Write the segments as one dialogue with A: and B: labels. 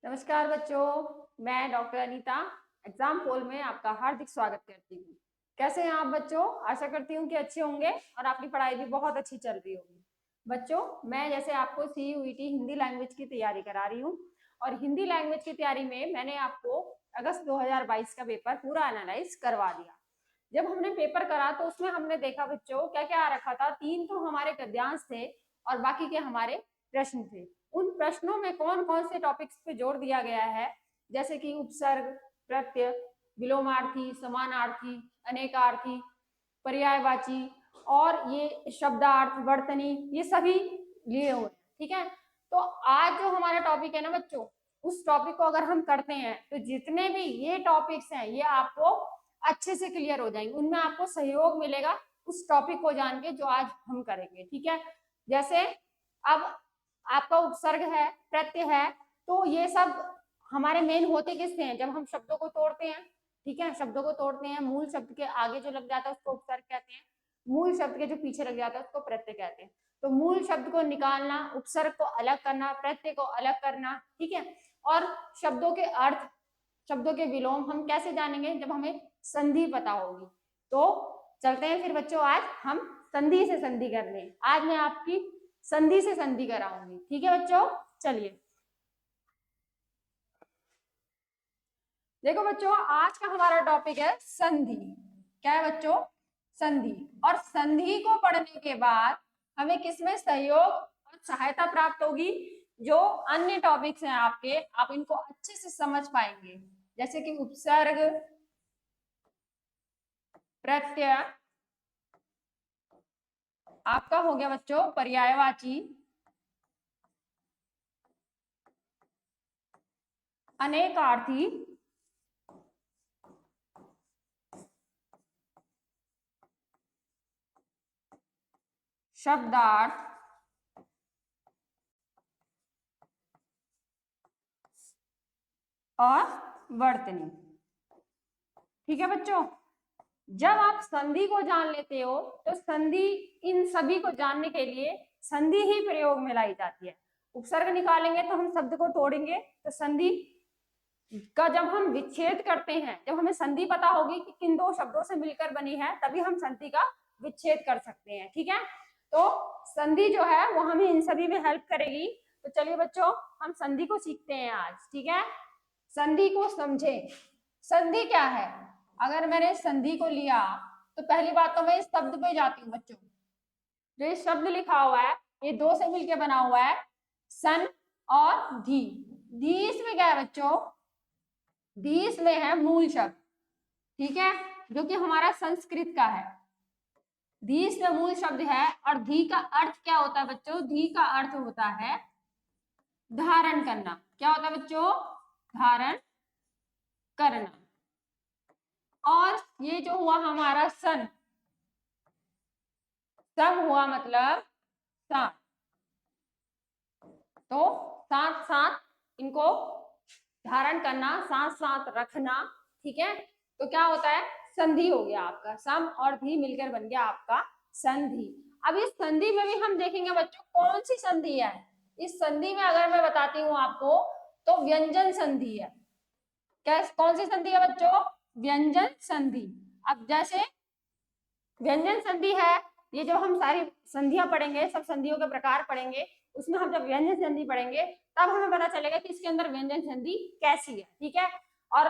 A: नमस्कार बच्चों, मैं डॉक्टर अनीता एग्जाम पोल में आपका हार्दिक स्वागत करती हूँ। कैसे हैं आप बच्चों? आशा करती हूँ कि अच्छे होंगे और आपकी पढ़ाई भी बहुत अच्छी चल रही होगी। बच्चों, मैं जैसे आपको CUET हिंदी लैंग्वेज की तैयारी करा रही हूँ और हिंदी लैंग्वेज की तैयारी में मैंने आपको अगस्त 2022 का पेपर पूरा एनालाइज करवा दिया। जब हमने पेपर करा तो उसमें हमने देखा बच्चों क्या क्या आ रखा था। 3 तो हमारे गद्यांश थे और बाकी के हमारे प्रश्न थे। उन प्रश्नों में कौन कौन से टॉपिक्स पे जोर दिया गया है, जैसे कि उपसर्ग, प्रत्यय, विलोमार्थी, समानार्थी, अनेकार्थी, पर्यायवाची और ये शब्दार्थ, वर्तनी, ये सभी लिए हुए हैं। ठीक है, तो आज जो हमारा टॉपिक है ना बच्चों, उस टॉपिक को अगर हम करते हैं तो जितने भी ये टॉपिक्स हैं ये आपको अच्छे से क्लियर हो जाएंगे, उनमें आपको सहयोग मिलेगा उस टॉपिक को जान के जो आज हम करेंगे। ठीक है, जैसे अब आपका उपसर्ग है, प्रत्यय है, तो ये सब हमारे मेन होते किससे हैं? जब हम शब्दों को तोड़ते हैं। ठीक है, शब्दों को तोड़ते हैं, मूल शब्द के आगे जो लग जाता है उसको उपसर्ग कहते हैं, मूल शब्द के जो पीछे लग जाता है उसको प्रत्यय कहते हैं। तो मूल शब्द को निकालना, उपसर्ग को अलग करना, प्रत्यय को अलग करना। ठीक है, और शब्दों के अर्थ, शब्दों के विलोम हम कैसे जानेंगे? जब हमें संधि पता होगी। तो चलते हैं फिर बच्चों, आज हम संधि से संधि कर लें। आज मैं आपकी संधि से संधि कराऊंगी। ठीक है बच्चों, चलिए देखो बच्चों, आज का हमारा टॉपिक है संधि। क्या है बच्चों? संधि। और संधि को पढ़ने के बाद हमें किसमें सहयोग और सहायता प्राप्त होगी? जो अन्य टॉपिक्स हैं आपके, आप इनको अच्छे से समझ पाएंगे, जैसे कि उपसर्ग, प्रत्यय, आपका हो गया बच्चों पर्यायवाची, अनेकार्थी, शब्दार्थ और वर्तनी। ठीक है बच्चों, जब आप संधि को जान लेते हो तो संधि, इन सभी को जानने के लिए संधि ही प्रयोग में लाई जाती है। उपसर्ग निकालेंगे तो हम शब्द को तोड़ेंगे, तो संधि का जब हम विच्छेद करते हैं, जब हमें संधि पता होगी कि किन दो शब्दों से मिलकर बनी है, तभी हम संधि का विच्छेद कर सकते हैं। ठीक है, तो संधि जो है वो हमें इन सभी में हेल्प करेगी। तो चलिए बच्चों, हम संधि को सीखते हैं आज। ठीक है, संधि को समझें। संधि क्या है? अगर मैंने संधि को लिया तो पहली बात तो मैं इस शब्द पे जाती हूँ बच्चों। जो ये शब्द लिखा हुआ है ये दो से मिलकर बना हुआ है, सन और धी। धी इसमें क्या है बच्चों? धी इसमें है मूल शब्द। ठीक है, जो कि हमारा संस्कृत का है। धी इसमें मूल शब्द है। और धी का अर्थ क्या होता है बच्चों? धी का अर्थ होता है धारण करना। क्या होता है बच्चों? धारण करना। और ये जो हुआ हमारा सन, सम हुआ मतलब साथ। तो साथ साथ इनको धारण करना, साथ साथ रखना। ठीक है, तो क्या होता है? संधि हो गया आपका, सम और धी मिलकर बन गया आपका संधि। अब इस संधि में भी हम देखेंगे बच्चों कौन सी संधि है। इस संधि में अगर मैं बताती हूँ आपको तो व्यंजन संधि है। क्या, कौन सी संधि है बच्चों? व्यंजन संधि। अब जैसे व्यंजन संधि है, ये जो हम सारी संधियां पढ़ेंगे, सब संधियों के प्रकार पढ़ेंगे, उसमें हम जब व्यंजन संधि पढ़ेंगे तब हमें पता चलेगा कि इसके अंदर व्यंजन संधि कैसी है। ठीक है, और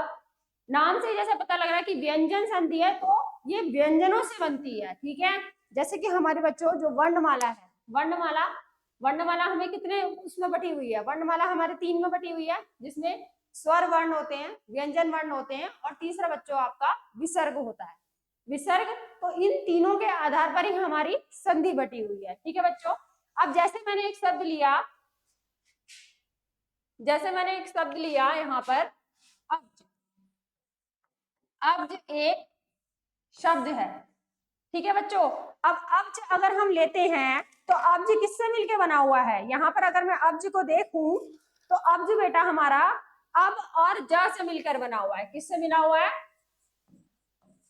A: नाम से जैसे पता लग रहा है कि व्यंजन संधि है, तो ये व्यंजनों से बनती है। ठीक है, जैसे कि हमारे बच्चों जो वर्णमाला है, वर्णमाला, वर्णमाला हमें कितने उसमें बटी हुई है? वर्णमाला हमारे 3 में बटी हुई है, जिसमें स्वर वर्ण होते हैं, व्यंजन वर्ण होते हैं, और तीसरा बच्चों आपका विसर्ग होता है। विसर्ग, तो इन तीनों के आधार पर ही हमारी संधि बटी हुई है। ठीक है बच्चों, अब जैसे मैंने एक शब्द लिया, जैसे मैंने एक शब्द लिया यहाँ पर अब्ज। अब्ज एक शब्द है। ठीक है बच्चों, अब अब्ज अगर हम लेते हैं तो अब्ज किससे मिलके बना हुआ है? यहाँ पर अगर मैं अब्ज को देखूं तो अब्ज बेटा हमारा अब और ज से मिलकर बना हुआ है। किससे मिला हुआ है?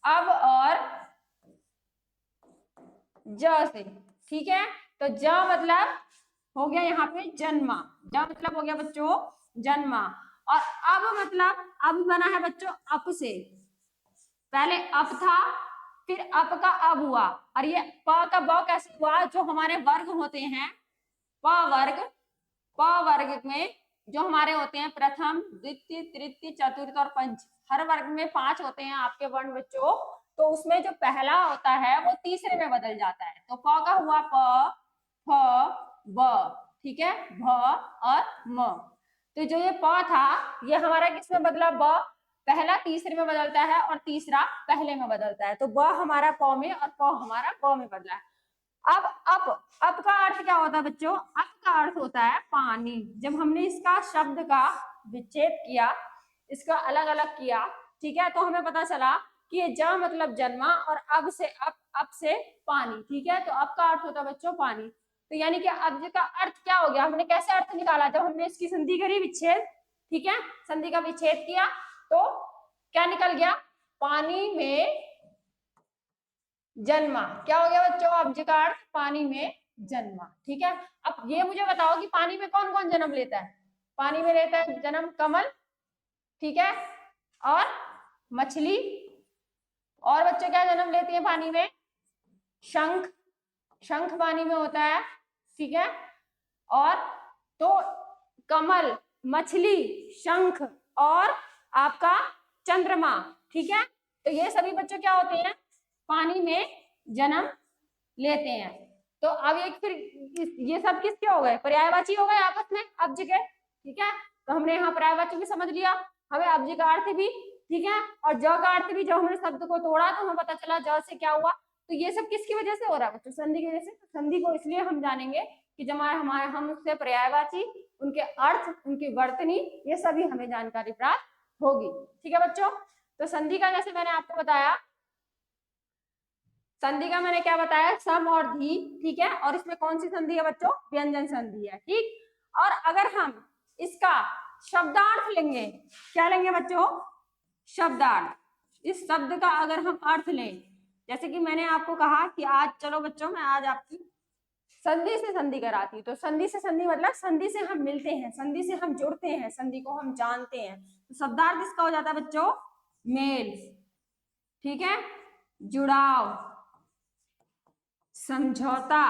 A: अब और ज से। ठीक है, तो ज मतलब हो गया यहाँ पे जन्मा। ज मतलब हो गया बच्चों जन्मा। और अब मतलब अब बना है बच्चों अप से, पहले अप था फिर अप का अब हुआ, और ये प का ब कैसे हुआ, जो हमारे वर्ग होते हैं प वर्ग में जो हमारे होते हैं प्रथम द्वितीय तृतीय चतुर्थ और पंच, हर वर्ग में 5 होते हैं आपके वर्ण बच्चों, तो उसमें जो पहला होता है वो तीसरे में बदल जाता है, तो प का हुआ प, फ, ब, ठीक है, भ और म। तो जो ये प था ये हमारा किस में बदला, ब, पहला तीसरे में बदलता है और तीसरा पहले में बदलता है, तो ब हमारा प में और प हमारा ब में बदला है। अब का अर्थ क्या होता है बच्चों, अब का अर्थ होता है पानी। जब हमने इसका शब्द का विच्छेद किया, इसका अलग अलग किया, ठीक है, तो हमें पता चला कि ये ज मतलब जन्मा और अब से पानी, ठीक है, तो अब का अर्थ होता है बच्चों पानी। तो यानी कि अब का अर्थ क्या हो गया, हमने कैसे अर्थ निकाला, जब हमने इसकी संधि करी विच्छेद, ठीक है, संधि का विच्छेद किया तो क्या निकल गया, पानी में जन्मा। क्या हो गया बच्चों, अब का अर्थ पानी में जन्मा, ठीक है। अब ये मुझे बताओ कि पानी में कौन कौन जन्म लेता है, पानी में लेता है जन्म कमल, ठीक है, और मछली, और बच्चों क्या जन्म लेती है पानी में, शंख, शंख पानी में होता है, ठीक है, और तो कमल, मछली, शंख और आपका चंद्रमा, ठीक है, तो ये सभी बच्चों क्या होते हैं, पानी में जन्म लेते हैं। तो अब एक फिर ये सब किसके हो गए, पर्यायवाची हो गए आपस में अब्ज के, ठीक है, तो हमने यहाँ पर्यायवाची भी समझ लिया, हमें अब्ज का अर्थ भी, ठीक है, और ज का अर्थ भी, जब हमने शब्द को तोड़ा तो हमें पता चला ज से क्या हुआ, तो ये सब किसकी वजह से हो रहा है बच्चों, संधि की वजह से। तो संधि को इसलिए हम जानेंगे कि जब हमारे हम उससे पर्यायवाची, उनके अर्थ, उनकी वर्तनी, ये सभी हमें जानकारी प्राप्त होगी, ठीक है बच्चों। तो संधि का जैसे मैंने आपको बताया, संधि का मैंने क्या बताया, सम और धी, ठीक है, और इसमें कौन सी संधि है बच्चों, व्यंजन संधि है, ठीक। और अगर हम इसका शब्दार्थ लेंगे, क्या लेंगे बच्चों, शब्दार्थ, इस शब्द का अगर हम अर्थ लें, जैसे कि मैंने आपको कहा कि आज चलो बच्चों मैं आज आपकी संधि से संधि कराती, तो संधि से संधि मतलब संधि से हम मिलते हैं, संधि से हम जुड़ते हैं, संधि को हम जानते हैं, तो शब्दार्थ इसका हो जाता है बच्चों मेल, ठीक है, जुड़ाव, समझौता।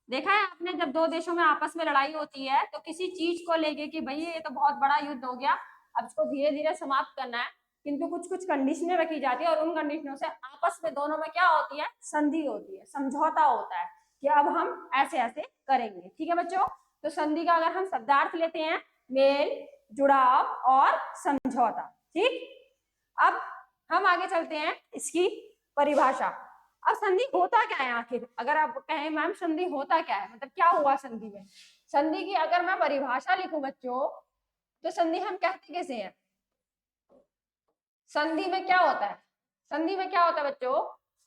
A: देखा है आपने, जब दो देशों में आपस में लड़ाई होती है तो किसी चीज को लेके कि भाई ये तो बहुत बड़ा युद्ध हो गया, अब इसको धीरे धीरे समाप्त करना है, किंतु कुछ कुछ कंडीशनें रखी जाती है और उन कंडीशनों से आपस में दोनों में क्या होती है, संधि होती है, समझौता होता है कि अब हम ऐसे ऐसे करेंगे, ठीक है बच्चों। तो संधि का अगर हम शब्दार्थ लेते हैं, मेल, जुड़ाव और समझौता, ठीक। अब हम आगे चलते हैं इसकी परिभाषा। अब संधि होता क्या है आखिर, अगर आप कहें मैम संधि होता क्या है, मतलब क्या हुआ संधि में, संधि की अगर मैं परिभाषा लिखूं बच्चों, तो संधि हम कहते कैसे हैं, संधि में क्या होता है, संधि में क्या होता है बच्चों,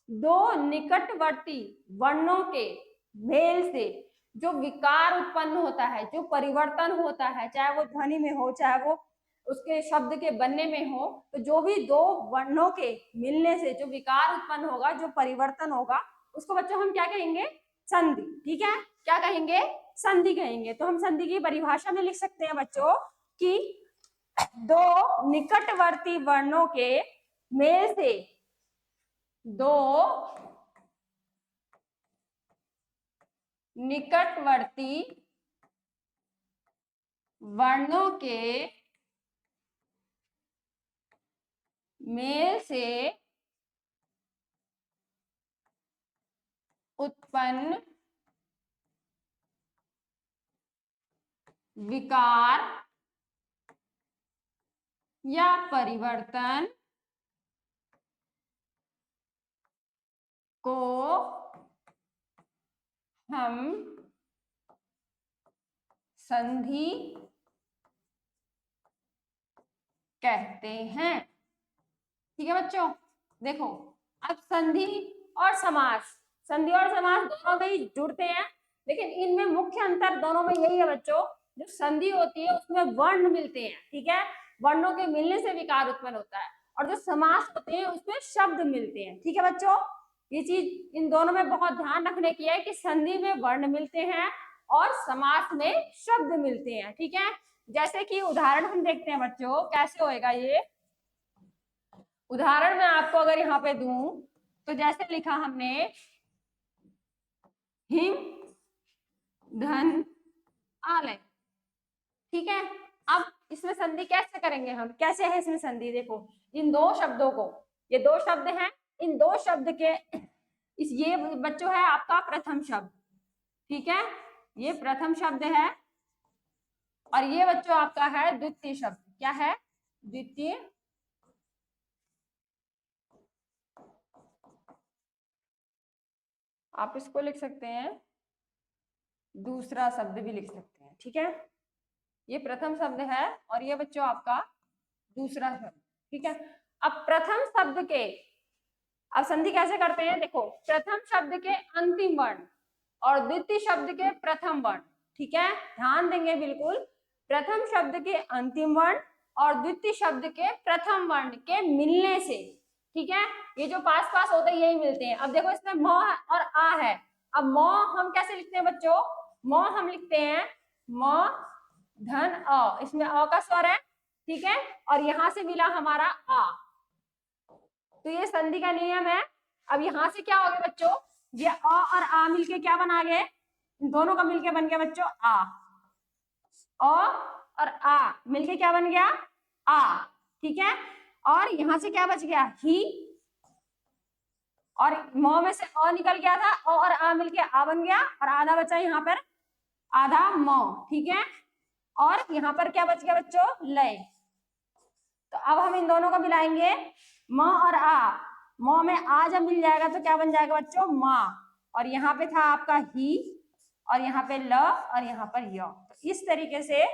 A: दो निकटवर्ती वर्णों के मेल से जो विकार उत्पन्न होता है, जो परिवर्तन होता है, चाहे वो ध्वनि में हो चाहे वो उसके शब्द के बनने में हो, तो जो भी दो वर्णों के मिलने से जो विकार उत्पन्न होगा, जो परिवर्तन होगा, उसको बच्चों हम क्या कहेंगे, संधि, ठीक है, क्या कहेंगे, संधि कहेंगे। तो हम संधि की परिभाषा में लिख सकते हैं बच्चों कि दो निकटवर्ती वर्णों के मेल से, दो निकटवर्ती वर्णों के मेल से उत्पन्न विकार या परिवर्तन को हम संधि कहते हैं, ठीक है बच्चों। देखो अब संधि और समास, संधि और समास दोनों में ही जुड़ते हैं, लेकिन इनमें मुख्य अंतर दोनों में यही है बच्चों, जो संधि होती है उसमें वर्ण मिलते हैं, ठीक है, वर्णों के मिलने से विकार उत्पन्न होता है, और जो समास होते हैं उसमें शब्द मिलते हैं, ठीक है बच्चों। ये चीज इन दोनों में बहुत ध्यान रखने की है कि संधि में वर्ण मिलते हैं और समास में शब्द मिलते हैं, ठीक है। जैसे कि उदाहरण हम देखते हैं बच्चों, कैसे होएगा ये उदाहरण। मैं आपको अगर यहाँ पे दूं तो जैसे लिखा हमने हिम धन आलय, ठीक है। अब इसमें संधि कैसे करेंगे हम, कैसे है इसमें संधि, देखो इन दो शब्दों को, ये दो शब्द हैं, इन दो शब्द के ये बच्चों है आपका प्रथम शब्द, ठीक है, ये प्रथम शब्द है और ये बच्चों आपका है द्वितीय शब्द। क्या है? द्वितीय। आप इसको लिख सकते हैं दूसरा शब्द भी लिख सकते हैं, ठीक है। ये प्रथम शब्द है और ये बच्चों आपका दूसरा शब्द, ठीक है। अब प्रथम शब्द के अब संधि कैसे करते हैं, देखो प्रथम शब्द के अंतिम वर्ण और द्वितीय शब्द के प्रथम वर्ण, ठीक है, ध्यान देंगे बिल्कुल। प्रथम शब्द के अंतिम वर्ण और द्वितीय शब्द के प्रथम वर्ण के मिलने से, ठीक है, ये जो पास पास होते हैं यही मिलते हैं। अब देखो इसमें म और आ है, अब म हम कैसे लिखते हैं बच्चों, म हम लिखते हैं म धन अ, इसमें अ का स्वर है, ठीक है, और यहां से मिला हमारा आ, तो ये संधि का नियम है। अब यहां से क्या हो गया बच्चों, ये अ और आ मिलके क्या बना गए, इन दोनों का मिलके बन गया बच्चों आ, अ और आ मिलके क्या बन गया आ, ठीक है। और यहां से क्या बच गया ही, और म में से अ निकल गया था, अ और आ मिलके आ बन गया और आधा बचा यहाँ पर आधा म, ठीक है। और यहाँ पर क्या बच गया बच्चों, लय। तो अब हम इन दोनों को मिलाएंगे म और आ, म में आ जब मिल जाएगा तो क्या बन जाएगा बच्चों माँ, और यहाँ पे था आपका ही और यहाँ पे ल और यहाँ पर य। तो इस तरीके से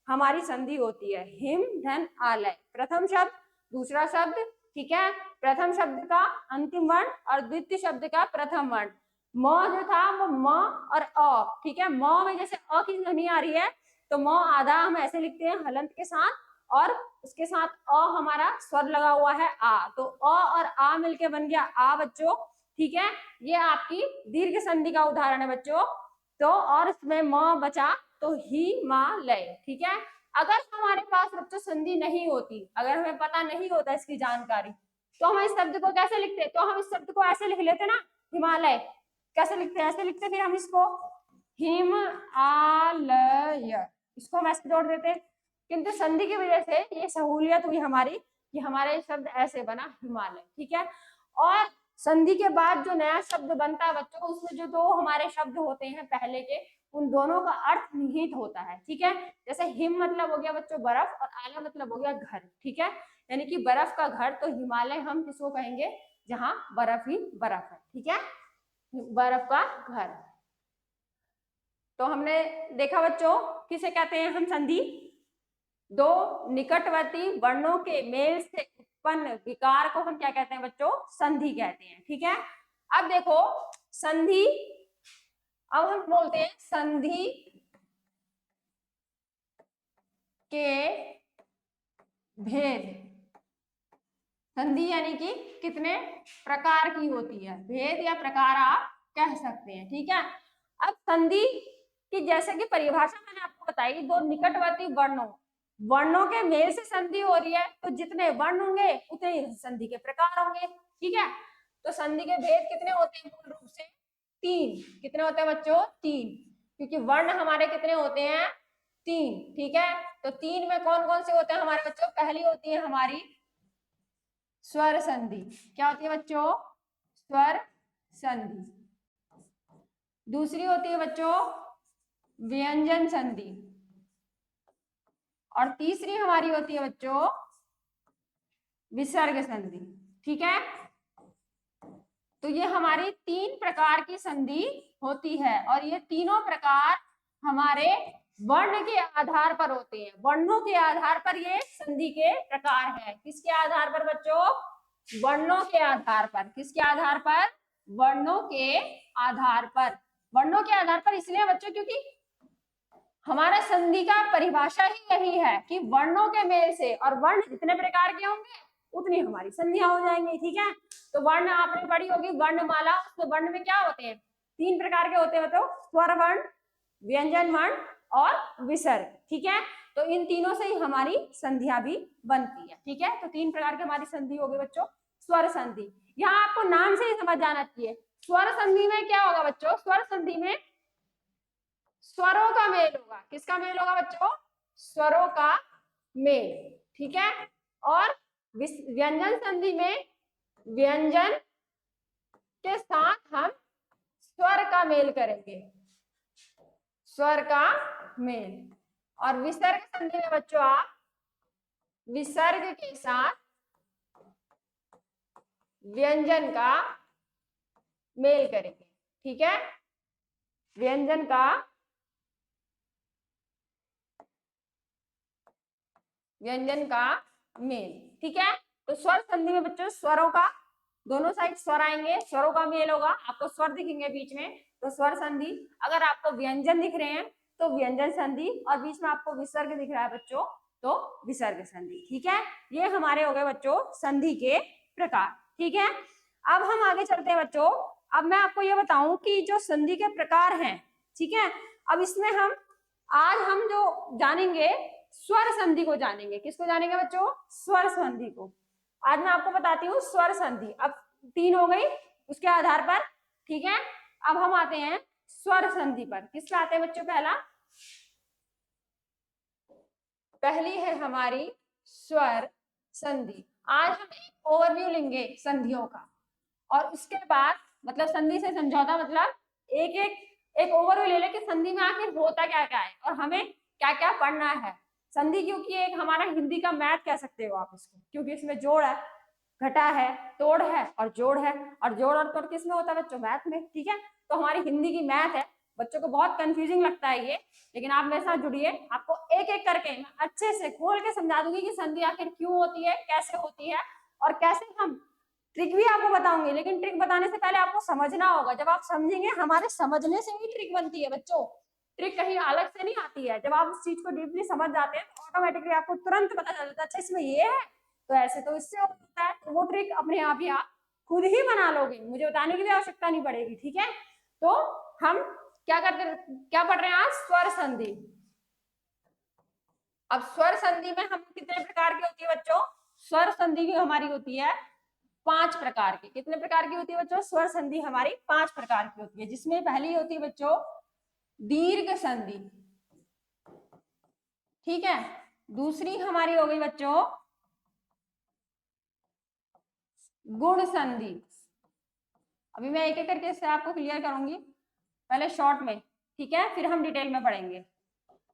A: हमारी संधि होती है हिम धन आलय, प्रथम शब्द दूसरा शब्द, ठीक है, प्रथम शब्द का अंतिम वर्ण और द्वितीय शब्द का प्रथम वर्ण। म जो था वो म और अ, ठीक है, म में जैसे अ की ध्वनि आ रही है तो म आधा हम ऐसे लिखते हैं हलंत के साथ और उसके साथ अ हमारा स्वर लगा हुआ है आ, तो अ और आ मिलके बन गया आ बच्चों, ठीक है। ये आपकी दीर्घ संधि का उदाहरण है बच्चों। तो और इसमें म बचा तो ही मा लय, ठीक है। अगर हमारे पास बच्चों संधि नहीं होती, अगर हमें पता नहीं होता इसकी जानकारी, तो हम इस शब्द को कैसे लिखते, तो हम इस शब्द को ऐसे लिख लेते ना, हिमालय कैसे लिखते हैं, ऐसे लिखते, फिर हम इसको हिम आलय, इसको हम ऐसे जोड़ देते, किंतु संधि की वजह से ये सहूलियत हुई हमारी कि हमारा ये शब्द ऐसे बना हिमालय, ठीक है। और संधि के बाद जो नया शब्द बनता है बच्चों, उसमें जो दो हमारे शब्द होते हैं पहले के, उन दोनों का अर्थ निहित होता है, ठीक है। जैसे हिम मतलब हो गया बच्चों बर्फ और आला मतलब हो गया घर, ठीक है, यानी कि बर्फ का घर, तो हिमालय हम किसको कहेंगे जहां बर्फ ही बर्फ है, ठीक है, बर्फ का घर। तो हमने देखा बच्चों किसे कहते हैं हम संधि, दो निकटवर्ती वर्णों के मेल से उत्पन्न विकार को हम क्या कहते हैं बच्चों, संधि कहते हैं, ठीक है। अब देखो संधि, अब हम बोलते हैं संधि के भेद, संधि यानी कि कितने प्रकार की होती है, भेद या प्रकार आप कह सकते हैं, ठीक है। अब संधि की जैसे कि परिभाषा मैंने आपको बताई, दो निकटवर्ती वर्णों के मेल से संधि हो रही है, तो जितने वर्ण होंगे उतने संधि के प्रकार होंगे, ठीक है। तो संधि के भेद कितने होते हैं, मूल रूप से तीन। कितने होते हैं बच्चों, तीन, क्योंकि वर्ण हमारे कितने होते हैं, तीन, ठीक है। तो तीन में कौन कौन से होते हैं हमारे बच्चों, पहली होती है हमारी स्वर संधि, क्या होती है बच्चों, स्वर संधि। दूसरी होती है बच्चों व्यंजन संधि, और तीसरी हमारी होती है बच्चों विसर्ग संधि, ठीक है। तो ये हमारी तीन प्रकार की संधि होती है और ये तीनों प्रकार हमारे वर्ण के आधार पर होते हैं, वर्णों के आधार पर ये संधि के प्रकार है। किसके आधार पर बच्चों, वर्णों के आधार पर, किसके आधार पर, वर्णों के आधार पर। वर्णों के आधार पर इसलिए बच्चों क्योंकि हमारा संधि का परिभाषा ही यही है कि वर्णों के मेल से, और वर्ण जितने प्रकार के होंगे उतनी हमारी संधियां हो जाएंगी, ठीक है। तो वर्ण आपने पढ़ी होगी वर्णमाला, तो वर्ण में क्या होते हैं, तीन प्रकार के होते हैं, तो स्वर वर्ण, व्यंजन वर्ण और विसर्ग, ठीक है। तो इन तीनों से ही हमारी संधियां भी बनती है। ठीक है, तो 3 प्रकार की हमारी संधि हो गई बच्चों। स्वर संधि, यहाँ आपको नाम से ही समझ जाना चाहिए। स्वर संधि में क्या होगा बच्चों? स्वर संधि में स्वरों का मेल होगा। किसका मेल होगा बच्चों? स्वरों का मेल। ठीक है, और व्यंजन संधि में व्यंजन के साथ हम स्वर का मेल करेंगे, स्वर का मेल। और विसर्ग संधि में बच्चों आप विसर्ग के साथ व्यंजन का मेल करेंगे। ठीक है, व्यंजन का मेल। ठीक है, तो स्वर संधि में बच्चों स्वरों का, दोनों साइड स्वर आएंगे, स्वरों का मेल होगा। आपको स्वर दिखेंगे बीच में तो स्वर संधि, अगर आपको व्यंजन दिख रहे हैं तो व्यंजन संधि, और बीच में आपको विसर्ग दिख रहा है बच्चों तो विसर्ग संधि। ठीक है, ये हमारे हो गए बच्चों संधि के प्रकार। ठीक है, अब हम आगे चलते हैं बच्चों। अब मैं आपको ये बताऊं कि जो संधि के प्रकार हैं, ठीक है, अब इसमें आज हम जो जानेंगे स्वर संधि को जानेंगे। किसको जानेंगे बच्चों? स्वर संधि को। आज मैं आपको बताती हूँ स्वर संधि। अब 3 हो गई उसके आधार पर। ठीक है, अब हम आते हैं स्वर संधि पर। किसका आते हैं बच्चों? पहली है हमारी स्वर संधि। आज हम एक ओवरव्यू लेंगे संधियों का, और उसके बाद मतलब संधि से समझौता, मतलब एक ओवरव्यू ले लेके संधि में आखिर होता क्या क्या है और हमें क्या क्या पढ़ना है। संधि क्योंकि एक हमारा हिंदी का मैथ कह सकते हो आप इसको, क्योंकि इसमें जोड़ है, घटा है, तोड़ है और जोड़ है। और जोड़ और तोड़ किसमें होता है बच्चों? मैथ में। ठीक है, तो हमारी हिंदी की मैथ है। बच्चों को बहुत कंफ्यूजिंग लगता है ये, लेकिन आप मेरे साथ जुड़िए, आपको एक एक करके मैं अच्छे से खोल के समझा दूंगी कि संधि आखिर क्यों होती है, कैसे होती है, और कैसे हम ट्रिक भी आपको बताऊंगी। लेकिन ट्रिक बताने से पहले आपको समझना होगा। जब आप समझेंगे, हमारे समझने से ही ट्रिक बनती है बच्चों, ट्रिक कहीं अलग से नहीं आती है। जब आप उस चीज को डीपली समझ जाते हैं तो ऑटोमेटिकली आपको तुरंत पता चल जाता है, अच्छा इसमें ये है तो ऐसे तो इससे होता है। तो वो ट्रिक अपने आप ही आप खुद ही बना लोगे, मुझे बताने की भी आवश्यकता नहीं पड़ेगी। ठीक है, तो हम क्या पढ़ रहे हैं आज? स्वर संधि। अब स्वर संधि में हम कितने प्रकार की होती है बच्चों? स्वर संधि की हमारी होती है 5 प्रकार की। कितने प्रकार की होती है बच्चों? स्वर संधि हमारी 5 प्रकार की होती है, जिसमें पहली होती है बच्चों दीर्घ संधि। ठीक है, दूसरी हमारी हो गई बच्चों गुण संधि। अभी मैं एक एक करके इससे आपको क्लियर करूंगी, पहले शॉर्ट में। ठीक है, फिर हम डिटेल में पढ़ेंगे।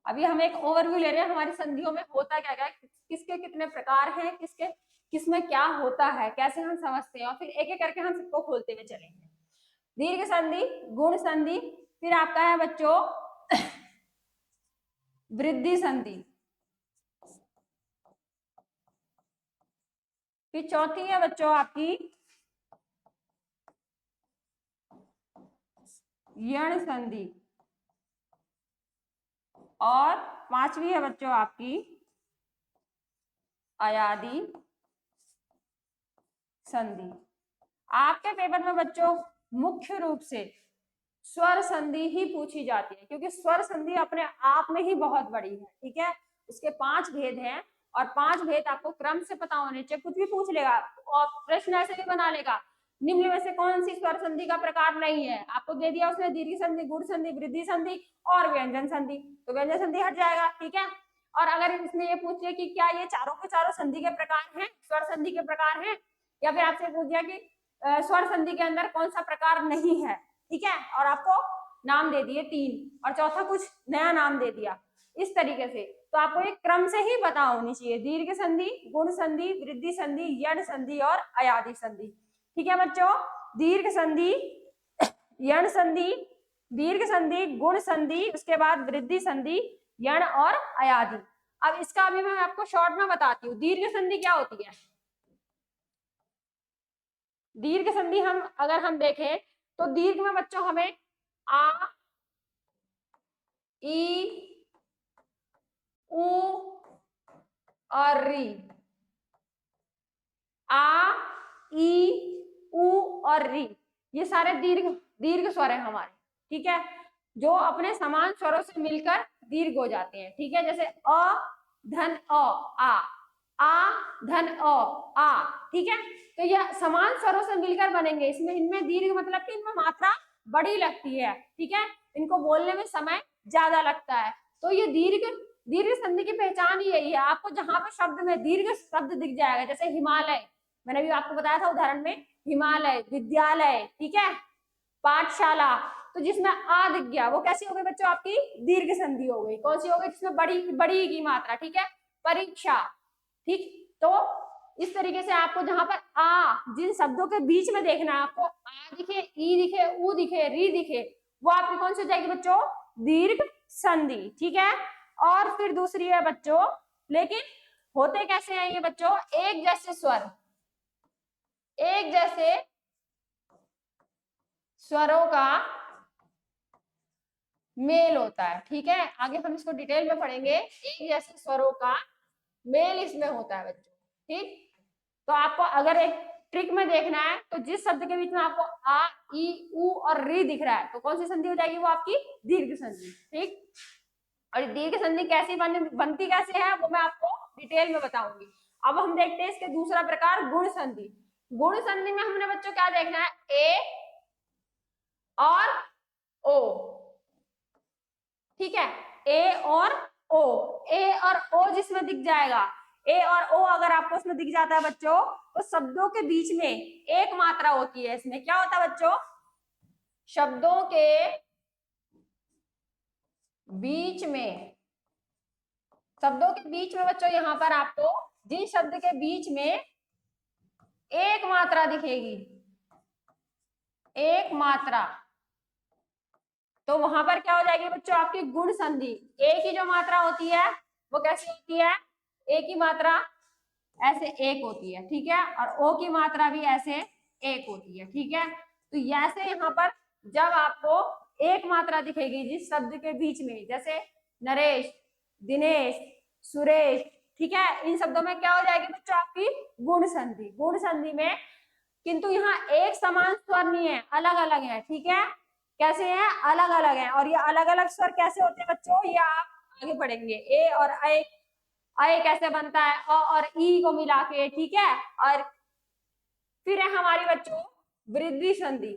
A: अभी हम एक ओवरव्यू ले रहे हैं हमारी संधियों में होता क्या क्या, किसके कितने प्रकार हैं, किसमें क्या होता है, कैसे हम समझते हैं, और फिर एक एक करके हम सबको खोलते हुए चलेंगे। दीर्घ संधि, गुण संधि, फिर आपका है बच्चों वृद्धि संधि, फिर चौथी है बच्चों आपकी यण संधि, और 5वीं है बच्चों आपकी अयादी संधि। आपके पेपर में बच्चों मुख्य रूप से स्वर संधि ही पूछी जाती है, क्योंकि स्वर संधि अपने आप में ही बहुत बड़ी है। ठीक है, उसके 5 भेद हैं, और 5 भेद आपको क्रम से पता होने चाहिए। कुछ भी पूछ लेगा और प्रश्न ऐसे भी बना लेगा, निम्न में से कौन सी स्वर संधि का प्रकार नहीं है? आपको दे दिया उसने दीर्घ संधि, गुण संधि, वृद्धि संधि और व्यंजन संधि, तो व्यंजन संधि हट जाएगा। ठीक है, और अगर इसमें ये पूछ लिया कि क्या ये चारों के चारों संधि के प्रकार हैं, स्वर संधि के प्रकार हैं, या फिर आपसे पूछ दिया कि स्वर संधि के अंदर कौन सा प्रकार नहीं है, ठीक है, और आपको नाम दे दिए 3 और चौथा कुछ नया नाम दे दिया, इस तरीके से, तो आपको एक क्रम से ही पता होनी चाहिए। दीर्घ संधि, गुण संधि, वृद्धि संधि, यण संधि और अयादी संधि। ठीक है बच्चों, दीर्घ संधि, यण संधि, दीर्घ संधि, गुण संधि, उसके बाद वृद्धि संधि, यण और अयादी। अब इसका अभी मैं आपको शॉर्ट में बताती हूँ। दीर्घ संधि क्या होती है? दीर्घ संधि अगर हम देखें तो दीर्घ में बच्चों हमें आ, ई, उ और री, आ, ई, उ और री, ये सारे दीर्घ स्वर है हमारे। ठीक है, जो अपने समान स्वरों से मिलकर दीर्घ हो जाते हैं। ठीक है, जैसे अ, धन अ, आ धन अ, आ, ठीक है। तो यह समान स्वरों से मिलकर बनेंगे, इसमें इनमें दीर्घ मतलब कि इनमें मात्रा बड़ी लगती है, ठीक है, इनको बोलने में समय ज्यादा लगता है। तो ये दीर्घ संधि की पहचान यही है, आपको जहां पे शब्द में दीर्घ शब्द दिख जाएगा, जैसे हिमालय, मैंने भी आपको बताया था उदाहरण में, हिमालय, विद्यालय, ठीक है, पाठशाला, तो जिसमें आ दिख गया वो कैसी हो गई बच्चों, आपकी दीर्घ संधि हो गई। कौन सी हो गई, जिसमें बड़ी बड़ी की मात्रा, ठीक है, परीक्षा, ठीक। तो इस तरीके से आपको जहां पर आ, जिन शब्दों के बीच में देखना है आपको, आ दिखे, ई दिखे, ऊ दिखे, री दिखे, वो आपकी कौन सी हो जाएगी बच्चों, दीर्घ संधि, ठीक है। और फिर दूसरी है बच्चों, लेकिन होते कैसे हैं ये बच्चों, एक जैसे स्वर, एक जैसे स्वरों का मेल होता है, ठीक है, आगे हम इसको डिटेल में पढ़ेंगे। एक जैसे स्वरों का मेल इसमें होता है बच्चों, ठीक। तो आपको अगर एक ट्रिक में देखना है, तो जिस शब्द के बीच में आपको आ, ई, ऊ और री दिख रहा है, तो कौन सी संधि हो जाएगी, वो आपकी दीर्घ संधि, ठीक। और दीर्घ संधि कैसी बनती कैसे है, वो मैं आपको डिटेल में बताऊंगी। अब हम देखते हैं इसके दूसरा प्रकार, गुण संधि। गुण संधि में हमने बच्चों क्या देखना है, ए और ओ, ठीक है, ए और ओ, ए और ओ जिसमें दिख जाएगा, ए और ओ अगर आपको उसमें दिख जाता है बच्चों, तो शब्दों के बीच में एक मात्रा होती है, इसमें क्या होता है बच्चों, शब्दों के बीच में, शब्दों के बीच में बच्चों यहां पर आपको जिन शब्द के बीच में एक मात्रा दिखेगी, एक मात्रा, तो वहां पर क्या हो जाएगी बच्चों, आपकी गुण संधि। ए की जो मात्रा होती है वो कैसी होती है, ए की मात्रा ऐसे एक होती है, ठीक है, और ओ की मात्रा भी ऐसे एक होती है, ठीक है। तो ऐसे यहाँ पर जब आपको एक मात्रा दिखेगी जिस शब्द के बीच में, जैसे नरेश, दिनेश, सुरेश, ठीक है, इन शब्दों में क्या हो जाएगी बच्चों, आपकी गुण संधि। गुण संधि में किंतु यहाँ एक समान स्वर नहीं है, अलग अलग है, ठीक है, कैसे हैं, अलग अलग हैं। और ये अलग अलग स्वर कैसे होते हैं बच्चों, ये आप आगे पढ़ेंगे। ए और अय कैसे बनता है, अ और ई को मिला के, ठीक है। और फिर है हमारी बच्चों वृद्धि संधि।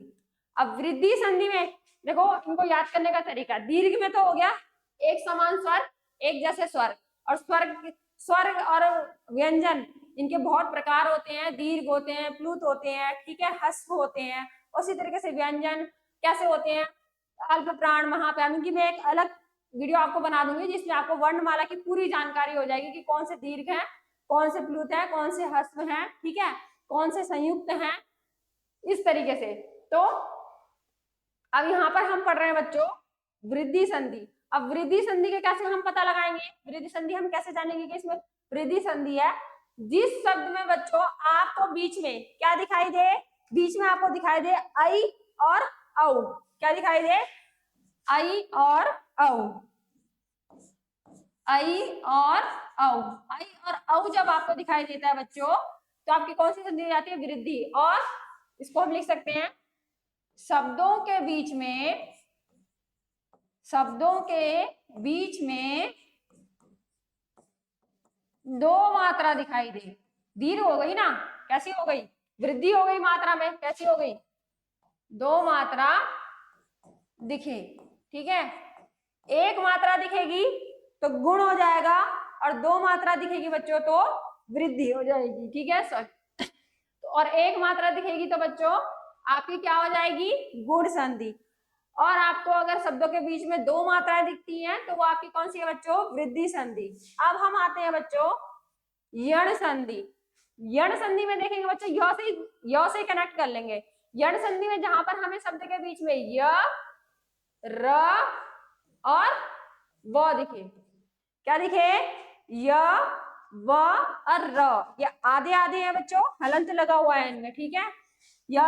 A: अब वृद्धि संधि में देखो, इनको याद करने का तरीका, दीर्घ में तो हो गया एक समान स्वर, एक जैसे स्वर, और स्वर और व्यंजन इनके बहुत प्रकार होते हैं, दीर्घ होते हैं, प्लुत होते हैं, ठीक है, ह्रस्व होते हैं। उसी तरीके से व्यंजन कैसे होते हैं, अल्प प्राण, महाप्राण, उनकी मैं एक अलग वीडियो आपको बना दूंगी जिसमें आपको वर्णमाला की पूरी जानकारी हो जाएगी कि कौन से दीर्घ है, कौन से प्लुत है, कौन से ह्रस्व है, ठीक है, कौन से संयुक्त हैं, इस तरीके से। तो अब यहाँ पर हम पढ़ रहे हैं बच्चों वृद्धि संधि। अब वृद्धि संधि के कैसे हम पता लगाएंगे, वृद्धि संधि हम कैसे जानेंगे कि इसमें वृद्धि संधि है, जिस शब्द में बच्चों आपको बीच में क्या दिखाई दे, बीच में आपको दिखाई दे आई और औ, क्या दिखाई दे, आई और औ, आई और औ, आई और औ जब आपको दिखाई देता है बच्चों, तो आपकी कौन सी संधि आती है, वृद्धि। और इसको हम लिख सकते हैं, शब्दों के बीच में, शब्दों के बीच में दो मात्रा दिखाई दे, दीर्घ हो गई ना, कैसी हो गई, वृद्धि हो गई मात्रा में, कैसी हो गई, दो मात्रा दिखे, ठीक है। एक मात्रा दिखेगी तो गुण हो जाएगा, और दो मात्रा दिखेगी बच्चों तो वृद्धि हो जाएगी, ठीक है सर। और एक मात्रा दिखेगी तो बच्चों आपकी क्या हो जाएगी, गुण संधि। और आपको अगर शब्दों के बीच में दो मात्राएं दिखती हैं तो वो आपकी कौन सी है बच्चों, वृद्धि संधि। अब हम आते हैं बच्चों यण संधि। यण संधि में देखेंगे बच्चों, य से कनेक्ट कर लेंगे। यण संधि में जहां पर हमें शब्द के बीच में य, र और व दिखे, क्या दिखे, य, व और र, ये आधे आधे हैं बच्चों, हलंत लगा हुआ है इनमें, ठीक है। य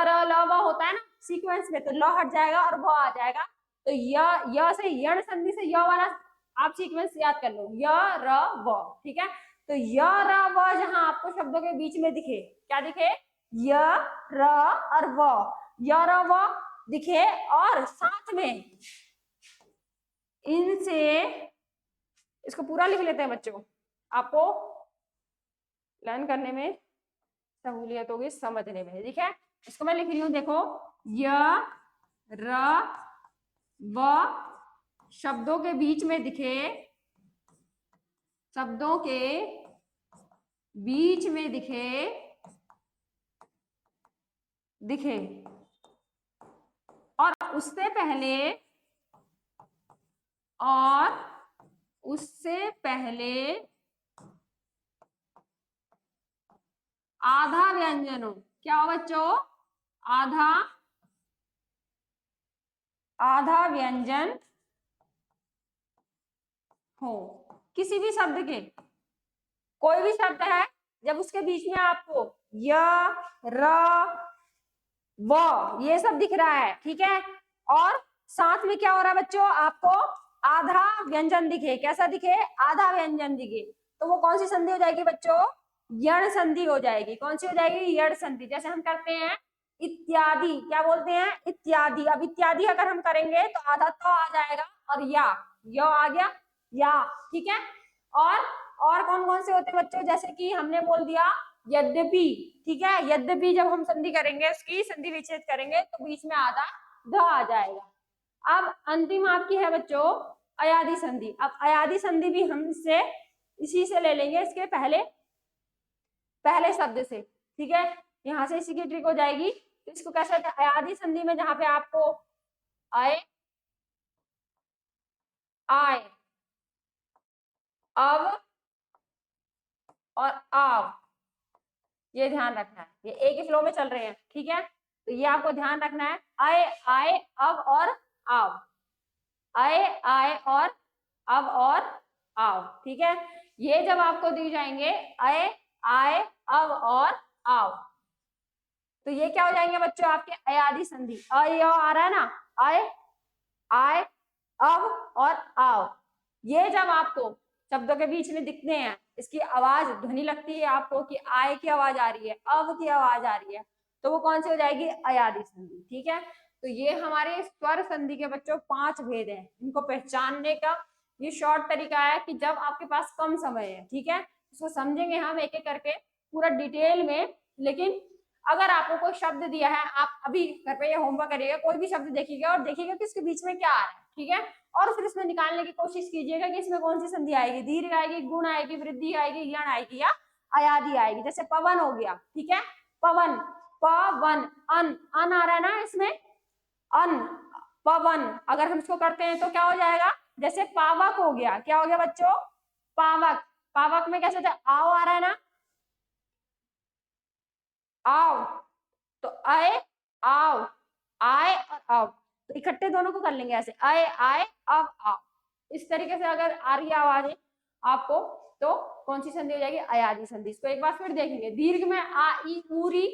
A: र ल व होता है ना सीक्वेंस में, तो ल हट जाएगा और व आ जाएगा। तो य से यण संधि से य वाला आप सीक्वेंस याद कर लो, य र व, ठीक है। तो य र व जहां आपको शब्दों के बीच में दिखे, क्या दिखे, य र और व, य र व दिखे, और साथ में इनसे इसको पूरा लिख लेते हैं बच्चों, आपको लर्न करने में सहूलियत होगी, समझने में। ठीक है, इसको मैं लिख रही हूँ, देखो, य र व शब्दों के बीच में दिखे, शब्दों के बीच में दिखे और उससे पहले आधा व्यंजन हो। क्या हो बच्चों? आधा व्यंजन हो। किसी भी शब्द के, कोई भी शब्द है, जब उसके बीच में आपको य र व ये सब दिख रहा है, ठीक है, और साथ में क्या हो रहा है बच्चों, आपको आधा व्यंजन दिखे। कैसा दिखे? आधा व्यंजन दिखे, तो वो कौन सी संधि हो जाएगी बच्चों? यण संधि हो जाएगी। कौन सी हो जाएगी? यण संधि। जैसे हम करते हैं इत्यादि, क्या बोलते हैं? इत्यादि। अब इत्यादि अगर हम करेंगे तो आधा तो आ जाएगा और या आ गया, या, ठीक है। और कौन कौन से होते हैं बच्चों? जैसे कि हमने बोल दिया यद्यपि, ठीक है, यद्यपि जब हम संधि करेंगे, उसकी संधि विच्छेद करेंगे तो बीच में आधा ध आ जाएगा। अब अंतिम आपकी है बच्चों अयादि संधि। अब अयादि संधि भी हम इसी से ले लेंगे, इसके पहले शब्द से, ठीक है, यहां से इसी की ट्रिक हो जाएगी। तो इसको कैसे कहते हैं? अयादि संधि में जहां पे आपको आए, आए, अब और आव, ये ध्यान रखना है, ये एक ही फ्लो में चल रहे हैं, ठीक है, तो ये आपको ध्यान रखना है। आए, आए, अब और आव, आए, आए और अब और आव, ठीक है। ये जब आपको दी जाएंगे आए, आए, अब और आव, तो ये क्या हो जाएंगे बच्चों? आपके अयादि संधि। अ आ रहा है ना, आए, आए, अब और आव, ये जब आपको शब्दों के बीच में दिखते हैं, इसकी आवाज ध्वनि लगती है आपको कि आय की आवाज आ रही है, अब की आवाज आ रही है, तो वो कौन सी हो जाएगी? अयादि संधि, ठीक है। तो ये हमारे स्वर संधि के बच्चों 5 भेद हैं। इनको पहचानने का ये शॉर्ट तरीका है कि जब आपके पास कम समय है, ठीक है, इसको समझेंगे हम एक एक करके पूरा डिटेल में। लेकिन अगर आपको कोई शब्द दिया है, आप अभी घर पे ये होमवर्क करिएगा, कोई भी शब्द देखिएगा और देखिएगा कि इसके बीच में क्या आ रहा है, ठीक है, और फिर इसमें निकालने की कोशिश कीजिएगा कि इसमें कौन सी संधि आएगी, दीर्घ आएगी, गुण आएगी, वृद्धि आएगी, यण आएगी या अयादि आएगी। जैसे पवन हो गया, ठीक है, पवन, पवन, अन आ रहा है ना इसमें, अन, पवन, अगर हम इसको करते हैं तो क्या हो जाएगा? जैसे पावक हो गया, क्या हो गया बच्चों? पावक। पावक में कैसे होता है? आओ आ रहा है ना, आओ, तो आए, आओ, आए और आओ, तो इकट्ठे दोनों को कर लेंगे ऐसे, आए, आए, अब आओ। इस तरीके से अगर आ रही है आवाज आपको, तो कौन सी संधि हो जाएगी? अयादि संधि। इसको एक बार फिर देखेंगे। दीर्घ में आ, ई, ऊ, री,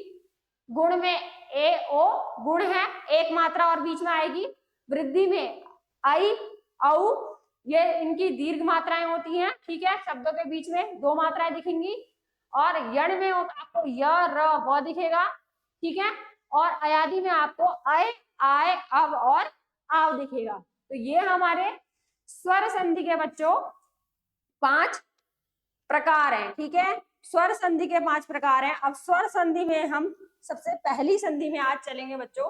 A: गुण में ए, ओ, गुण है, एक मात्रा और बीच में आएगी। वृद्धि में आई, औ, ये इनकी दीर्घ मात्राएं होती हैं, ठीक है, शब्दों के बीच में 2 मात्राएं दिखेंगी। और यण में आपको य, र, व दिखेगा, ठीक है, और अयादि में आपको आए, आए, अब और आव दिखेगा। तो ये हमारे स्वर संधि के बच्चों 5 प्रकार हैं, ठीक है, स्वर संधि के 5 प्रकार हैं। अब स्वर संधि में हम सबसे पहली संधि में आज चलेंगे बच्चों,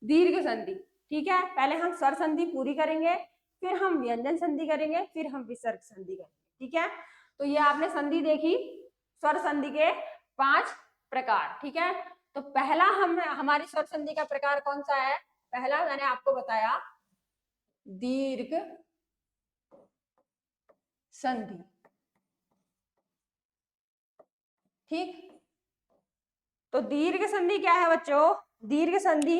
A: दीर्घ संधि, ठीक है। पहले हम स्वर संधि पूरी करेंगे, फिर हम व्यंजन संधि करेंगे, फिर हम विसर्ग संधि करेंगे, ठीक है। तो ये आपने संधि देखी, स्वर संधि के 5 प्रकार, ठीक है। तो पहला हमारी स्वर संधि का प्रकार कौन सा है? पहला मैंने आपको बताया दीर्घ संधि, ठीक। तो दीर्घ संधि क्या है बच्चों? दीर्घ संधि,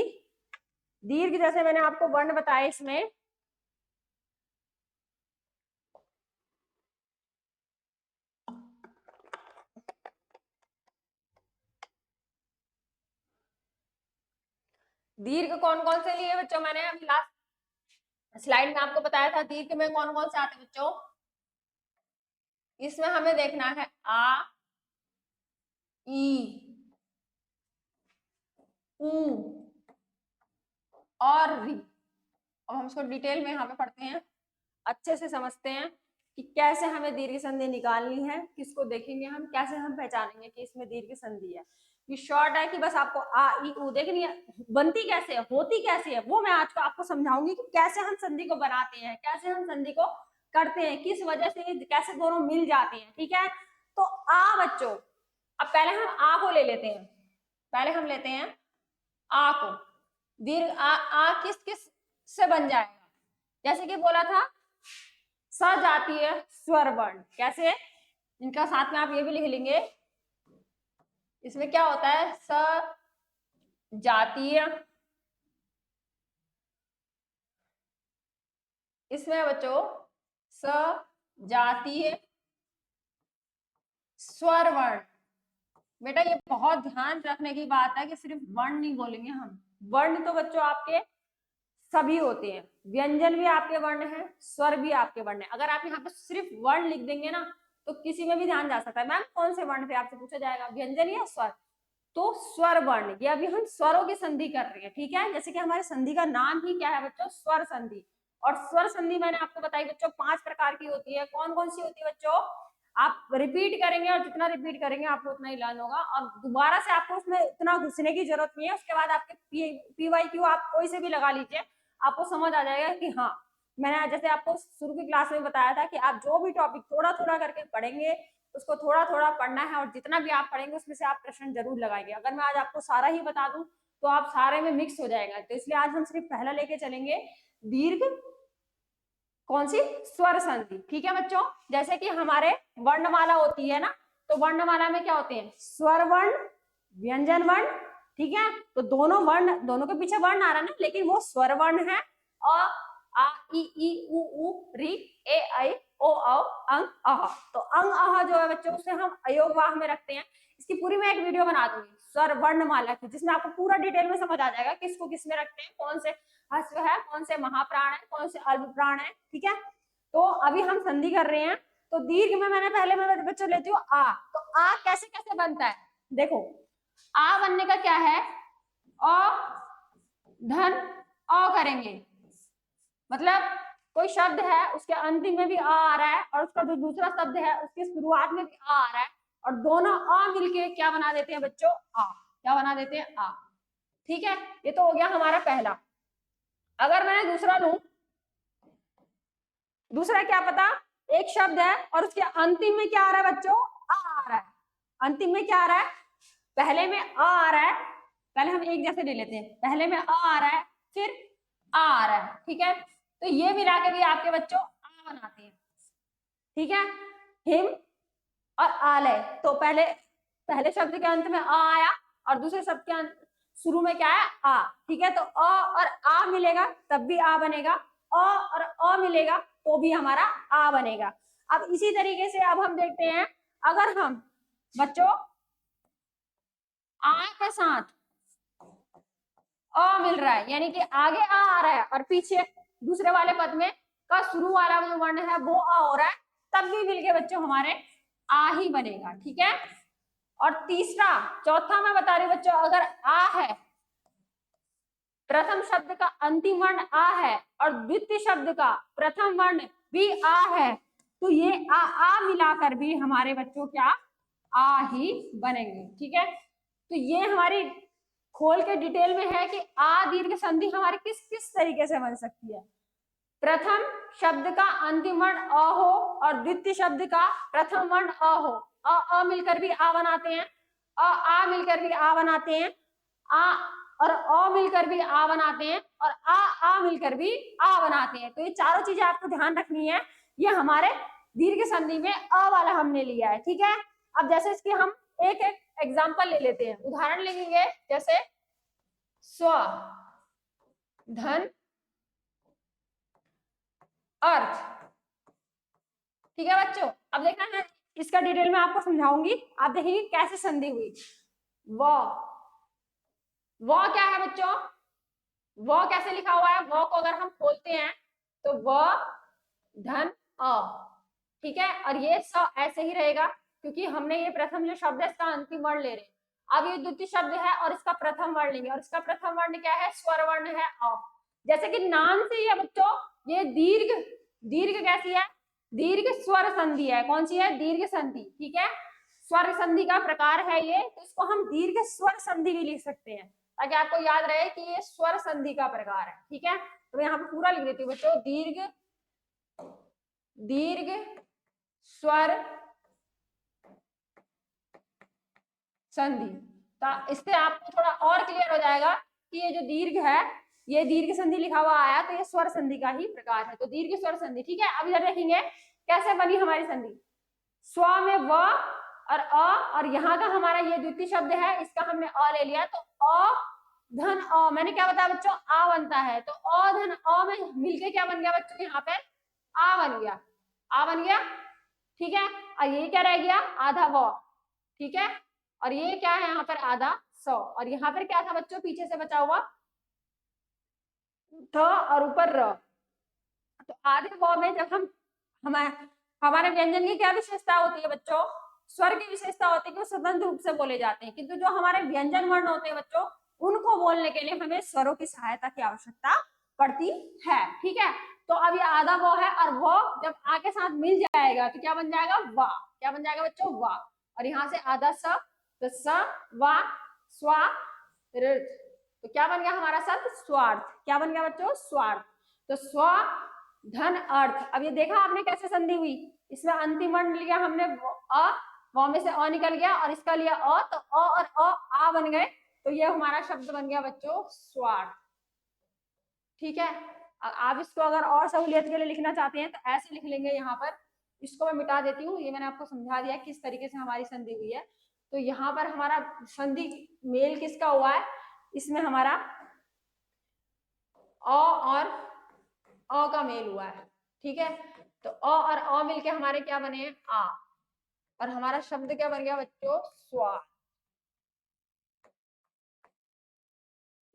A: दीर्घ जैसे मैंने आपको वर्ण बताया, इसमें दीर्घ कौन कौन से लिए बच्चों? मैंने अभी लास्ट स्लाइड में आपको बताया था दीर्घ में कौन कौन से आते बच्चों। इसमें हमें देखना है आ, ई, ऊ और री। अब हम इसको डिटेल में यहाँ पे पढ़ते हैं, अच्छे से समझते हैं कि कैसे हमें दीर्घ संधि निकालनी है, किसको देखेंगे हम, कैसे हम पहचानेंगे कि इसमें दीर्घ संधि है। ये शॉर्ट है कि बस आपको आ ई उ देखनी है, बनती कैसे है, होती कैसे है, वो मैं आज को आपको समझाऊंगी कि कैसे हम संधि को बनाते हैं, कैसे हम संधि को करते हैं, किस वजह से कैसे दोनों मिल जाते हैं। ठीक है, तो आ बच्चों, अब पहले हम आ को ले लेते हैं, पहले हम लेते हैं आ को। दीर्घ आ किस किस से बन जाएगा, जैसे कि बोला था सजातीय स्वर वर्ण, कैसे, इनका साथ में आप ये भी लिख लेंगे, इसमें क्या होता है सजातीय, इसमें बच्चों सजातीय स्वर वर्ण। बेटा ये बहुत ध्यान रखने की बात है कि सिर्फ वर्ण नहीं बोलेंगे हम, वर्ण तो बच्चों आपके सभी होते हैं, व्यंजन भी आपके वर्ण है, स्वर भी आपके वर्ण है। अगर आप यहाँ पे सिर्फ वर्ण लिख देंगे ना तो किसी में भी ध्यान जा सकता है, मैम कौन से वर्ण पे आपसे पूछा जाएगा, व्यंजन या स्वर, तो स्वर वर्ण, ये अभी हम स्वरों की संधि कर रहे हैं। ठीक है, जैसे कि हमारे संधि का नाम ही क्या है बच्चों, स्वर संधि। और स्वर संधि मैंने आपको बताई बच्चों 5 प्रकार की होती है। कौन कौन सी होती है बच्चों, आप रिपीट करेंगे और जितना रिपीट करेंगे आपको उतना ही लर्न होगा, और दोबारा से आपको उसमें इतना घुसने की जरूरत नहीं है। उसके बाद आपके PYQ आप कोई से भी लगा लीजिए, आपको समझ आ जाएगा कि हाँ, मैंने जैसे आपको शुरू की क्लास में बताया था कि आप जो भी टॉपिक थोड़ा थोड़ा करके पढ़ेंगे, उसको थोड़ा थोड़ा पढ़ना है, और जितना भी आप पढ़ेंगे उसमें से आप प्रश्न जरूर लगाएंगे। अगर मैं आज आपको सारा ही बता दूं तो आप सारे में मिक्स हो जाएगा, तो इसलिए आज हम सिर्फ पहला लेके चलेंगे, दीर्घ कौन सी, स्वर संधि। ठीक है बच्चों, जैसे कि हमारे वर्णमाला होती है ना, तो वर्णमाला में क्या होते हैं, स्वर वर्ण, व्यंजन वर्ण। ठीक है, तो दोनों वर्ण, दोनों के पीछे वर्ण आ रहा है ना, लेकिन वो स्वर वर्ण है। और आ ई उ री ए ऐ ओ औ अंग अह, तो अंग अह जो है बच्चों उसे हम अयोगवाह में रखते हैं। इसकी पूरी मैं एक वीडियो बना दूंगी स्वर वर्णमाला की, जिसमें आपको पूरा डिटेल में समझ आ जाएगा किसको किस में रखते हैं, कौन से हस्व है, कौन से महाप्राण है, कौन से अल्प प्राण है। ठीक है, तो अभी हम संधि कर रहे हैं, तो दीर्घ में मैंने पहले मैं बच्चों लेती हूँ आ, तो आ कैसे कैसे बनता है, देखो आ बनने का क्या है, अ धन अ करेंगे, मतलब कोई शब्द है उसके अंतिम में भी आ रहा है, और उसका जो दूसरा शब्द है उसके शुरुआत में भी आ रहा है, और दोनों अ मिलके क्या बना देते हैं बच्चों, आ, क्या बना देते हैं, आ। ठीक है, ये तो हो गया हमारा पहला। अगर मैं दूसरा लूं, दूसरा क्या पता, एक शब्द है और उसके अंतिम में क्या आ रहा है बच्चों, आ रहा है, अंतिम में क्या आ रहा है, पहले में आ रहा है, पहले हम एक जैसे ले लेते हैं, पहले में आ रहा है, फिर आ रहा है। ठीक है, तो ये मिला के भी आपके बच्चों आ बनाते हैं। ठीक है, हिम और आलय, तो पहले पहले शब्द के अंत में आ आया, और दूसरे शब्द के शुरू में क्या है, आ। ठीक है, तो अ और आ मिलेगा तब भी आ बनेगा, अ और अ मिलेगा तो भी हमारा आ बनेगा। अब इसी तरीके से अब हम देखते हैं, अगर हम बच्चों आ के साथ अ मिल रहा है, यानी कि आगे आ रहा है और पीछे दूसरे वाले पद में का शुरू वाला जो वर्ण है वो आ हो रहा है, तब भी मिलके बच्चों हमारे आ ही बनेगा। ठीक है, और तीसरा, चौथा मैं बता रही हूँ बच्चों, अगर आ है, प्रथम शब्द का अंतिम वर्ण आ है और द्वितीय शब्द का प्रथम वर्ण भी आ है, तो ये आ मिलाकर भी हमारे बच्चों क्या, आ ही बनेंगे। ठीक है, तो ये हमारी खोल के डिटेल में है कि आ दीर्घ संधि हमारी किस किस तरीके से बन सकती है। प्रथम शब्द का अंतिम वर्ण अ हो और द्वितीय शब्द का प्रथम वर्ण अ हो, अ मिलकर भी आ बनाते हैं, आ मिलकर भी आ बनाते हैं, आ और अ मिलकर भी आ बनाते हैं, और आ मिलकर भी आ बनाते हैं। तो ये चारों चीजें आपको ध्यान रखनी है, ये हमारे दीर्घ संधि में अ वाला हमने लिया है। ठीक है, अब जैसे इसके हम एक एक एग्जाम्पल ले लेते हैं, उदाहरण लेंगे, जैसे स्व, धन, अर्थ। ठीक है बच्चों, अब देखना है, इसका डिटेल में आपको समझाऊंगी, आप देखेंगे कैसे संधि हुई। वो क्या है बच्चों, वो कैसे लिखा हुआ है, वो को अगर हम खोलते हैं तो व धन अ। ठीक है, और ये स ऐसे ही रहेगा, क्योंकि हमने ये प्रथम जो शब्द है इसका अंतिम वर्ण ले रहे हैं। अब ये द्वितीय शब्द है और इसका प्रथम वर्ण लेंगे, और इसका प्रथम वर्ण क्या है, स्वर वर्ण है अ। जैसे कि नाम से ही है बच्चों, ये दीर्घ, दीर्घ कैसी है, दीर्घ स्वर संधि है। कौन सी है? दीर्घ संधि। ठीक है, स्वर संधि का प्रकार है ये, तो इसको हम दीर्घ स्वर संधि भी लिख सकते हैं, ताकि आपको याद रहे कि ये स्वर संधि का प्रकार है। ठीक है, तो मैं यहाँ पे पूरा लिख देती हूँ बच्चों, दीर्घ स्वर संधि। तो इससे आपको थोड़ा और क्लियर हो जाएगा कि ये जो दीर्घ है, ये दीर्घ संधि लिखा हुआ आया तो ये स्वर संधि का ही प्रकार है, तो दीर्घ स्वर संधि। ठीक है, अब इधर देखेंगे कैसे बनी हमारी संधि। स्व में व और अ, और यहाँ का हमारा ये द्वितीय शब्द है, इसका हमने अ ले लिया, तो अ धन अ, मैंने क्या बताया बच्चों, आ बनता है, तो अ धन अ में मिलके क्या बन गया बच्चों, यहाँ पे आ बन गया, आ बन गया। ठीक है, और ये क्या रह गया, आधा व। ठीक है, और ये क्या है यहाँ पर, आधा स, और यहाँ पर क्या था बच्चों, पीछे से बचा हुआ थ और ऊपर र। तो आधे व में जब हम हमारे व्यंजन की क्या विशेषता होती है बच्चों, स्वर की विशेषता होती है कि वो स्वतंत्र रूप से बोले जाते हैं, किंतु जो हमारे व्यंजन वर्ण होते हैं बच्चों, उनको बोलने के लिए हमें स्वरों की सहायता की आवश्यकता पड़ती है। ठीक है, तो अब ये आधा वो है, और वो जब आ के साथ मिल जाएगा तो क्या बन जाएगा, वा। क्या बन जाएगा बच्चों, वा। और यहाँ से आधा स, तो स वा स्वा ऋत, तो क्या बन गया हमारा शब्द, स्वार्थ। क्या बन गया बच्चों, स्वार्थ। तो स्व धन अर्थ। अब ये देखा आपने कैसे संधि हुई, इसमें अंतिम वर्ण लिया हमने अ, व में से अ निकल गया, और इसका लिया अ, तो अ और आ बन गए, तो ये हमारा शब्द बन गया बच्चों स्वार्थ। ठीक है, आप इसको अगर और सहूलियत के लिए लिखना चाहते हैं तो ऐसे लिख लेंगे यहाँ पर। इसको मैं मिटा देती हूँ, ये मैंने आपको समझा दिया किस तरीके से हमारी संधि हुई है। तो यहाँ पर हमारा संधि मेल किसका हुआ है, इसमें हमारा अ और अ का मेल हुआ है। ठीक है, तो अ और अ मिलके हमारे क्या बने हैं, आ, और हमारा शब्द क्या बन गया बच्चों, स्वा।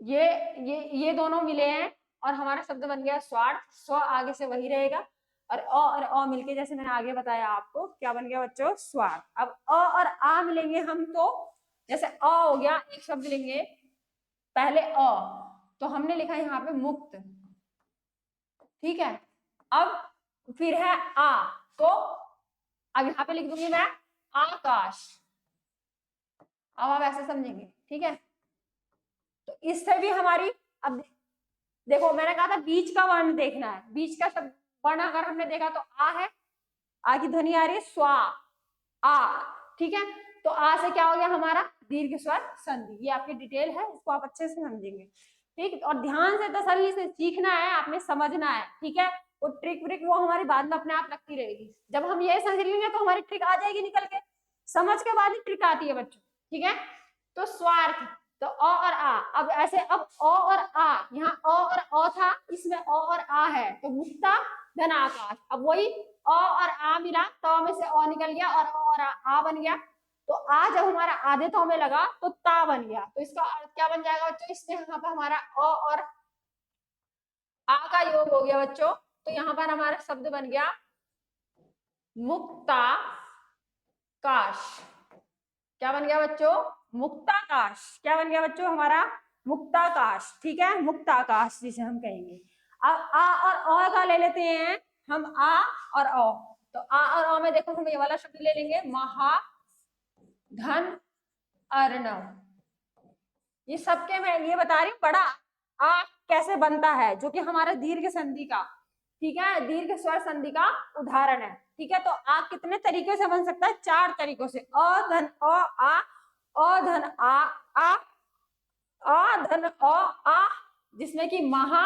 A: ये दोनों मिले हैं और हमारा शब्द बन गया स्वार्थ। स्व आगे से वही रहेगा, और अ मिलके जैसे मैंने आगे बताया आपको क्या बन गया बच्चों, स्वार्थ। अब अ और आ मिलेंगे हम, तो जैसे अ हो गया, एक शब्द लेंगे पहले अ, तो हमने लिखा यहाँ पे मुक्त। ठीक है, अब फिर है आ, तो अब यहाँ पे लिख दूंगी मैं आकाश। अब आप ऐसे समझेंगे। ठीक है, तो इससे भी हमारी, अब देखो मैंने कहा था बीच का वर्ण देखना है, बीच का शब्द वर्ण अगर हमने देखा तो आ है, आ की ध्वनि आ रही है स्वा, आ। ठीक है, तो आ से क्या हो गया हमारा, दीर्घ स्वर संधि। ये आपकी डिटेल है, इसको आप अच्छे से समझेंगे। ठीक, और ध्यान से तसल्ली से सीखना है, आपने समझना है। ठीक है, वो ट्रिक व्रिक वो हमारी बाद में अपने आप लगती रहेगी, जब हम ये समझ लेंगे तो हमारी ट्रिक आ जाएगी निकल के, समझ के बाद ही ट्रिक आती है बच्चों। ठीक है, तो स्वार्थ, तो अ और आ, अब ऐसे अब अ और आ, यहाँ अ और अ था, इसमें अ और आ है, तो मुक्ता धन आकाश। अब वही अ और आ मिला, त में से अ निकल गया और अ और आ बन गया, तो आ जब हमारा आधे तो में लगा तो ता बन गया, तो इसका अर्थ क्या बन जाएगा बच्चों, इसमें यहाँ पर हमारा अ और आ का योग हो गया बच्चों, तो यहाँ पर हमारा शब्द बन गया मुक्ता काश। क्या बन गया बच्चों, मुक्ताकाश। क्या बन गया बच्चों हमारा, मुक्ताकाश। ठीक है, मुक्ताकाश जिसे हम कहेंगे। अब आ और अ का ले लेते हैं हम, आ और अ, तो आ और अ में देखो हम ये वाला शब्द ले लेंगे, महा धन अर्णव। ये सबके मैं ये बता रही हूँ, बड़ा आ कैसे बनता है, जो कि हमारा दीर्घ संधि का, ठीक है, दीर्घ स्वर संधि का उदाहरण है। ठीक है, तो आ कितने तरीके से बन सकता है, 4 तरीकों से, अ धन अ धन आ धन आ, जिसमें कि महा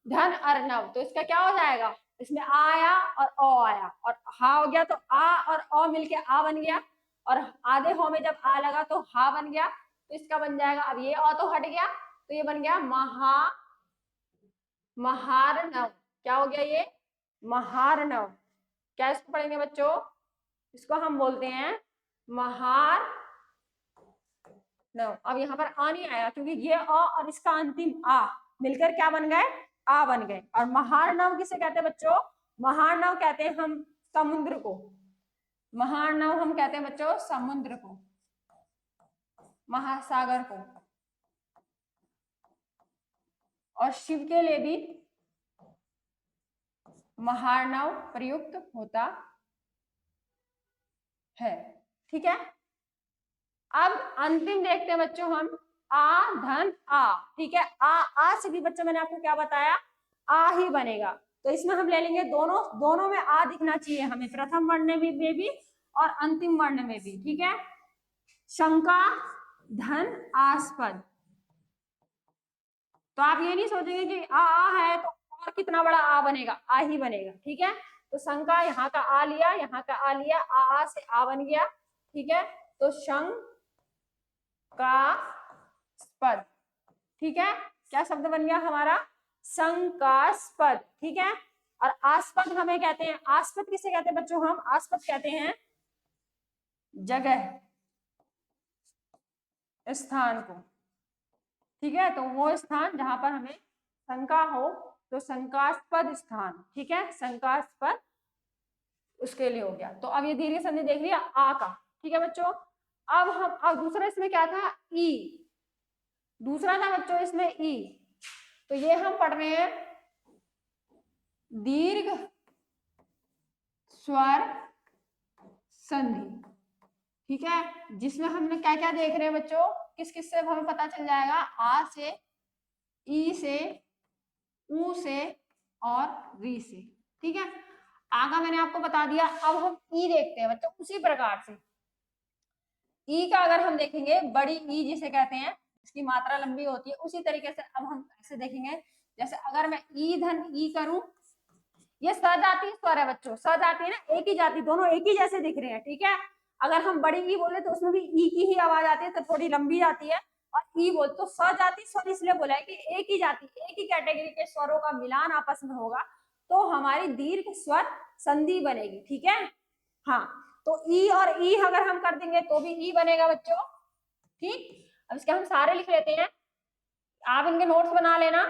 A: धन अर्णव, तो इसका क्या हो जाएगा, इसमें आ आया और अ आया और हा हो गया, तो आ और अ मिलके आ बन गया, और आधे हो में जब आ लगा तो हा बन गया, तो इसका बन जाएगा, अब ये अ तो हट गया, तो ये बन गया महार्णव। क्या हो गया ये, महार्णव। क्या इसको पढ़ेंगे बच्चों, इसको हम बोलते हैं महार नव। अब यहाँ पर आ नहीं आया क्योंकि ये अ और इसका अंतिम आ मिलकर क्या बन गए, आ बन गए। और महार्णव किसे कहते हैं बच्चों, महार्णव कहते हैं हम समुद्र को, महार्णव हम कहते हैं बच्चों समुद्र को, महासागर को। और शिव के लिए भी महार्णव प्रयुक्त होता है। ठीक है, अब अंतिम देखते हैं बच्चों हम आ धन आ। ठीक है, आ से भी बच्चों मैंने आपको क्या बताया, आ ही बनेगा। तो इसमें हम ले लेंगे दोनों में आ दिखना चाहिए हमें, प्रथम वर्ण में भी और अंतिम वर्ण में भी। ठीक है, शंका धन आस्पद। तो आप ये नहीं सोचेंगे कि आ है तो और कितना बड़ा आ बनेगा, आ ही बनेगा। ठीक है, तो शंका यहाँ का आ लिया, यहाँ का आ लिया, आ से आ बन गया। ठीक है, तो शंकास्पद। ठीक है, क्या शब्द बन गया हमारा, शंकास्पद। ठीक है, और आस्पद हमें कहते हैं, आस्पद किसे कहते हैं बच्चों, हम आस्पद कहते हैं जगह स्थान को। ठीक है, तो वो स्थान जहां पर हमें शंका हो, तो शंकास्पद स्थान। ठीक है, शंकास्पद उसके लिए हो गया। तो अब ये दीर्घ संधि देख लिया आ का। ठीक है बच्चों, अब दूसरा इसमें क्या था, ई। दूसरा था बच्चों इसमें ई। तो ये हम पढ़ रहे हैं दीर्घ स्वर संधि। ठीक है, जिसमें हमने क्या क्या देख रहे हैं बच्चों, किस किस से हमें पता चल जाएगा, आ से, ई से, ऊ से और री से। ठीक है, आगा मैंने आपको बता दिया। अब हम ई देखते हैं बच्चों, उसी प्रकार से ई का अगर हम देखेंगे, बड़ी ई जिसे कहते हैं, इसकी मात्रा लंबी होती है, उसी तरीके से अब हम ऐसे देखेंगे। जैसे अगर मैं ई धन ई करूं, ये सजातीय स्वर है बच्चों, सजातीय ना, एक ही जाति, दोनों एक ही जैसे दिख रहे हैं। ठीक है, अगर हम बड़ी ई बोले तो उसमें भी ई की ही आवाज आती है, तो थोड़ी लंबी जाती है। और ई बोल तो सजातीय स्वर इसलिए बोला है कि एक ही जाति, एक ही कैटेगरी के स्वरों का मिलान आपस में होगा, तो हमारी दीर्घ स्वर संधि बनेगी। ठीक है, हाँ, तो ई और ई अगर हम कर देंगे तो भी ई बनेगा बच्चों। ठीक, अब इसके हम सारे लिख लेते हैं, आप इनके नोट्स बना लेना,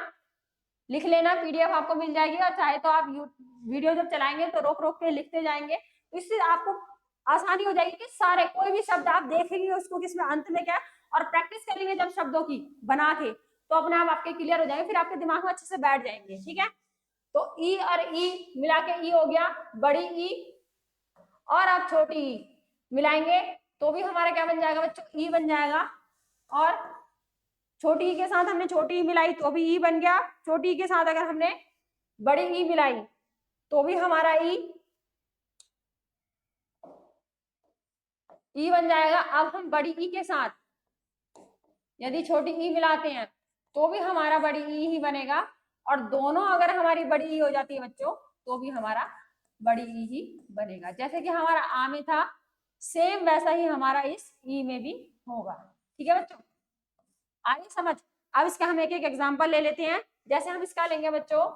A: लिख लेना, पीडीएफ आपको मिल जाएगी। और चाहे तो आप वीडियो जब चलाएंगे तो रोक रोक के लिखते जाएंगे, तो इससे आपको आसानी हो जाएगी कि सारे कोई भी शब्द आप देखेंगे उसको किसमें अंत में क्या, और प्रैक्टिस करेंगे जब शब्दों की बना के, तो अपने आप आपके क्लियर हो जाएंगे, फिर आपके दिमाग में अच्छे से बैठ जाएंगे। ठीक है, तो ई और ई मिला के ई हो गया बड़ी ई, और आप छोटी ई मिलाएंगे तो भी हमारा क्या बन जाएगा बच्चों, ई बन जाएगा। और छोटी ई के साथ हमने छोटी ई मिलाई तो भी ई बन गया, छोटी ई के साथ अगर हमने बड़ी ई मिलाई तो भी हमारा ई बन जाएगा। अब हम बड़ी ई के साथ यदि छोटी ई मिलाते हैं तो भी हमारा बड़ी ई ही बनेगा, और दोनों अगर हमारी बड़ी ई हो जाती है बच्चों तो भी हमारा बड़ी ई ही बनेगा। जैसे कि हमारा आ में था, सेम वैसा ही हमारा इस ई में भी होगा। ठीक है बच्चों, आगे समझ। अब इसका हम एक एक एग्जांपल ले लेते हैं। जैसे हम इसका लेंगे बच्चों,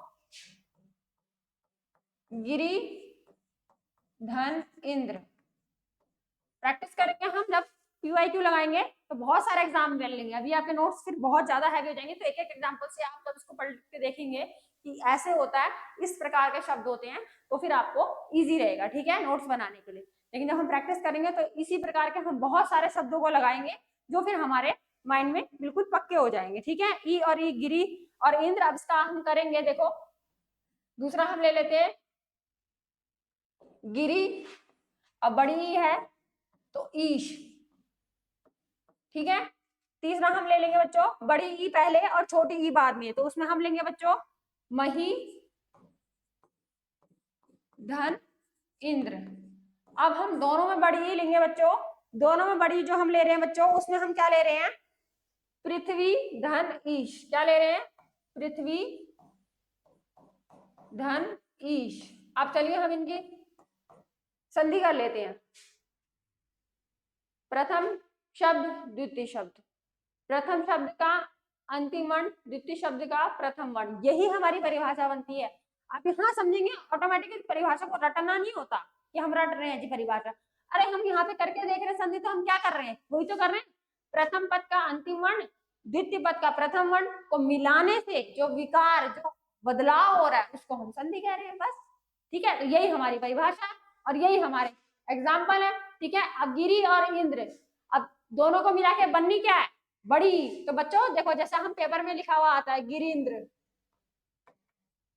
A: गिरी धन इंद्र। प्रैक्टिस करेंगे हम, जब PYQ लगाएंगे तो बहुत सारे एग्जाम ले लेंगे। अभी आपके नोट्स फिर बहुत ज्यादा हैवी हो जाएंगे, तो एक एक एग्जांपल से आप जब इसको पढ़ के देखेंगे कि ऐसे होता है, इस प्रकार के शब्द होते हैं, तो फिर आपको इजी रहेगा। ठीक है, नोट्स बनाने के लिए। लेकिन जब हम प्रैक्टिस करेंगे तो इसी प्रकार के हम बहुत सारे शब्दों को लगाएंगे जो फिर हमारे माइंड में बिल्कुल पक्के हो जाएंगे। ठीक है, ई और ई, गिरी और इंद्र। अब इसका हम करेंगे, देखो दूसरा हम ले लेते हैं गिरी, अब बड़ी ई है तो ईश। ठीक है, तीसरा हम ले लेंगे बच्चों, बड़ी ई पहले और छोटी ई बाद में, तो उसमें हम लेंगे बच्चों मही धन इंद्र। अब हम दोनों में बड़ी ई लेंगे बच्चों, दोनों में बड़ी जो हम ले रहे हैं बच्चों, उसमें हम क्या ले रहे हैं, पृथ्वी धन ईश। क्या ले रहे हैं, पृथ्वी धन ईश। अब चलिए हम इनकी संधि कर लेते हैं। प्रथम शब्द द्वितीय शब्द, प्रथम शब्द का अंतिम वर्ण, द्वितीय शब्द का प्रथम वर्ण, यही हमारी परिभाषा बनती है। आप यहाँ समझेंगे, ऑटोमेटिकली परिभाषा को रटना नहीं होता कि हम रट रहे हैं जी परिभाषा। अरे हम यहाँ पे करके देख रहे हैं संधि, तो हम क्या कर रहे हैं, वही तो कर रहे हैं। प्रथम पद का अंतिम वर्ण, द्वितीय पद का प्रथम वर्ण को मिलाने से जो विकार, जो बदलाव हो रहा है, उसको हम संधि कह रहे हैं बस। ठीक है, तो यही हमारी परिभाषा और यही हमारे एग्जाम्पल है। ठीक है, अब गिरी और इंद्र, अब दोनों को मिला के बननी क्या है, बड़ी। तो बच्चों देखो, जैसा हम पेपर में लिखा हुआ आता है गिरीन्द्र,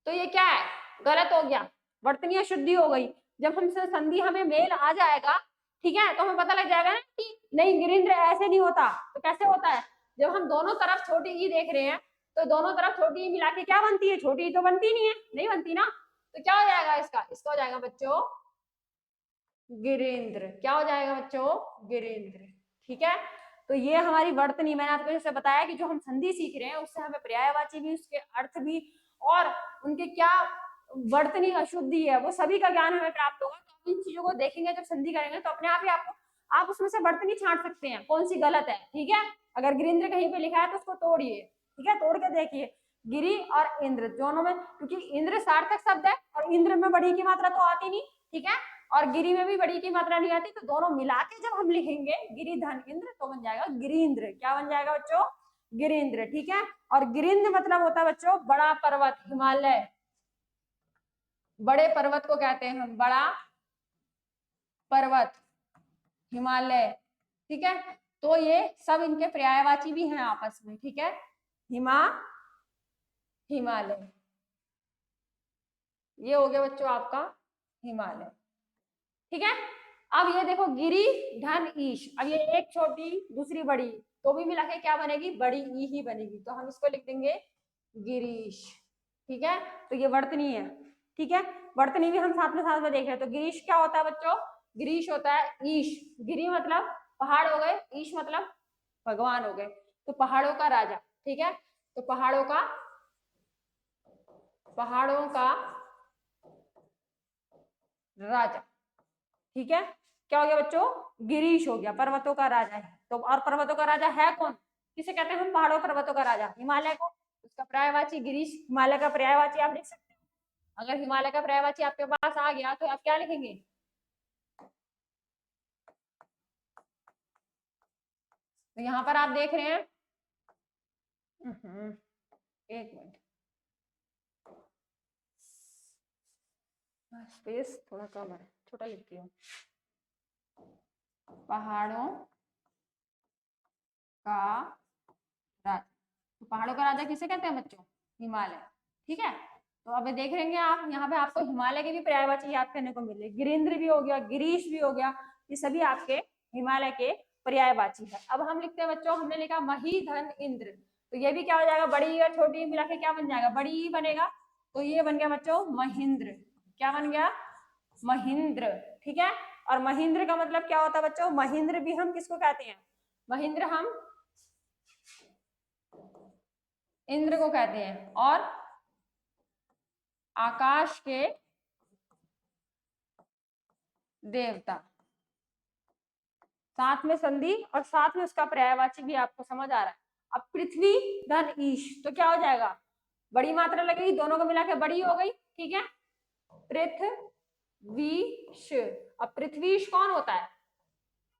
A: तो ये क्या है, गलत हो गया। वर्तनी अशुद्धि हो गई। जब हमसे संधि हमें मेल आ जाएगा, ठीक है, तो हमें पता लग जाएगा ना कि नहीं गिरीन्द्र ऐसे नहीं होता। तो कैसे होता है, जब हम दोनों तरफ छोटी ई देख रहे हैं तो दोनों तरफ छोटी ई मिला के क्या बनती है, छोटी ई तो बनती नहीं है, नहीं बनती ना। तो क्या हो जाएगा इसका हो जाएगा बच्चों गिरीन्द्र। क्या हो जाएगा बच्चों, गिरीन्द्र। ठीक है, तो ये हमारी वर्तनी, मैंने आपको जैसे बताया कि जो हम संधि सीख रहे हैं उससे हमें पर्यायवाची भी, उसके अर्थ भी और उनके क्या वर्तनी अशुद्धि है वो सभी का ज्ञान हमें प्राप्त होगा। तो इन चीजों को देखेंगे जब संधि करेंगे तो अपने आप ही आपको आप उसमें से वर्तनी छांट सकते हैं कौन सी गलत है। ठीक है, अगर गिरीन्द्र कहीं पे लिखा है तो उसको तोड़िए, ठीक है, तोड़ के देखिए गिरी और इंद्र दोनों में, क्योंकि इंद्र सार्थक शब्द है और इंद्र में बड़ी की मात्रा तो आती नहीं, ठीक है, और गिरी में भी बड़ी की मात्रा नहीं आती, तो दोनों मिला के जब हम लिखेंगे गिरी धन इंद्र तो बन जाएगा गिरीन्द्र। क्या बन जाएगा बच्चों, गिरीन्द्र। ठीक है, और गिरीन्द्र मतलब होता है बच्चों बड़ा पर्वत, हिमालय, बड़े पर्वत को कहते हैं हम बड़ा पर्वत, हिमालय। ठीक है, तो ये सब इनके पर्यायवाची भी हैं आपस में। ठीक है, हिमालय, ये हो गया बच्चों आपका हिमालय। ठीक है, अब ये देखो गिरी धन ईश, अब ये एक छोटी दूसरी बड़ी तो भी मिला के क्या बनेगी, बड़ी ई ही बनेगी, तो हम इसको लिख देंगे गिरीश। ठीक है, तो ये वर्तनी है। ठीक है, वर्तनी भी हम साथ में देख रहे हैं। तो गिरीश क्या होता है बच्चों, गिरीश होता है ईश, गिरी मतलब पहाड़ हो गए, ईश मतलब भगवान हो गए, तो पहाड़ों का राजा। ठीक है, तो पहाड़ों का राजा। ठीक है, क्या हो गया बच्चों, गिरीश हो गया, पर्वतों का राजा है। तो और पर्वतों का राजा है कौन, किसे कहते हैं हम, पहाड़ों पर्वतों का राजा हिमालय को। उसका पर्यायवाची गिरीश, हिमालय का पर्यायवाची आप लिख सकते हैं। अगर हिमालय का पर्यायवाची आपके पास आ गया तो आप क्या लिखेंगे, तो यहाँ पर आप देख रहे हैं, एक मिनट स्पेस थोड़ा कम है, छोटा लिखती हूँ। पहाड़ों का राजा, तो पहाड़ों का राजा किसे कहते हैं बच्चों, हिमालय। ठीक है, तो अब देख रहे हैं आप यहाँ पे आपको हिमालय के भी पर्यायवाची याद करने को मिले, गिरीन्द्र भी हो गया, गिरीश भी हो गया, ये सभी आपके हिमालय के पर्यायवाची है। अब हम लिखते हैं बच्चों, हमने लिखा मही धन इंद्र, तो ये भी क्या हो जाएगा, बड़ी और छोटी मिला के क्या बन जाएगा, बड़ी ही बनेगा, तो ये बन गया बच्चों महेंद्र। क्या बन गया, महेंद्र। ठीक है, और महेंद्र का मतलब क्या होता है बच्चों, महेंद्र भी हम किसको कहते हैं, महेंद्र हम इंद्र को कहते हैं, और आकाश के देवता, साथ में संधि और साथ में उसका पर्यायवाची भी आपको समझ आ रहा है। अब पृथ्वी धन ईश, तो क्या हो जाएगा, बड़ी मात्रा लगेगी, दोनों को मिला के बड़ी हो गई। ठीक है, पृथ्वीश। अब पृथ्वीश कौन होता है,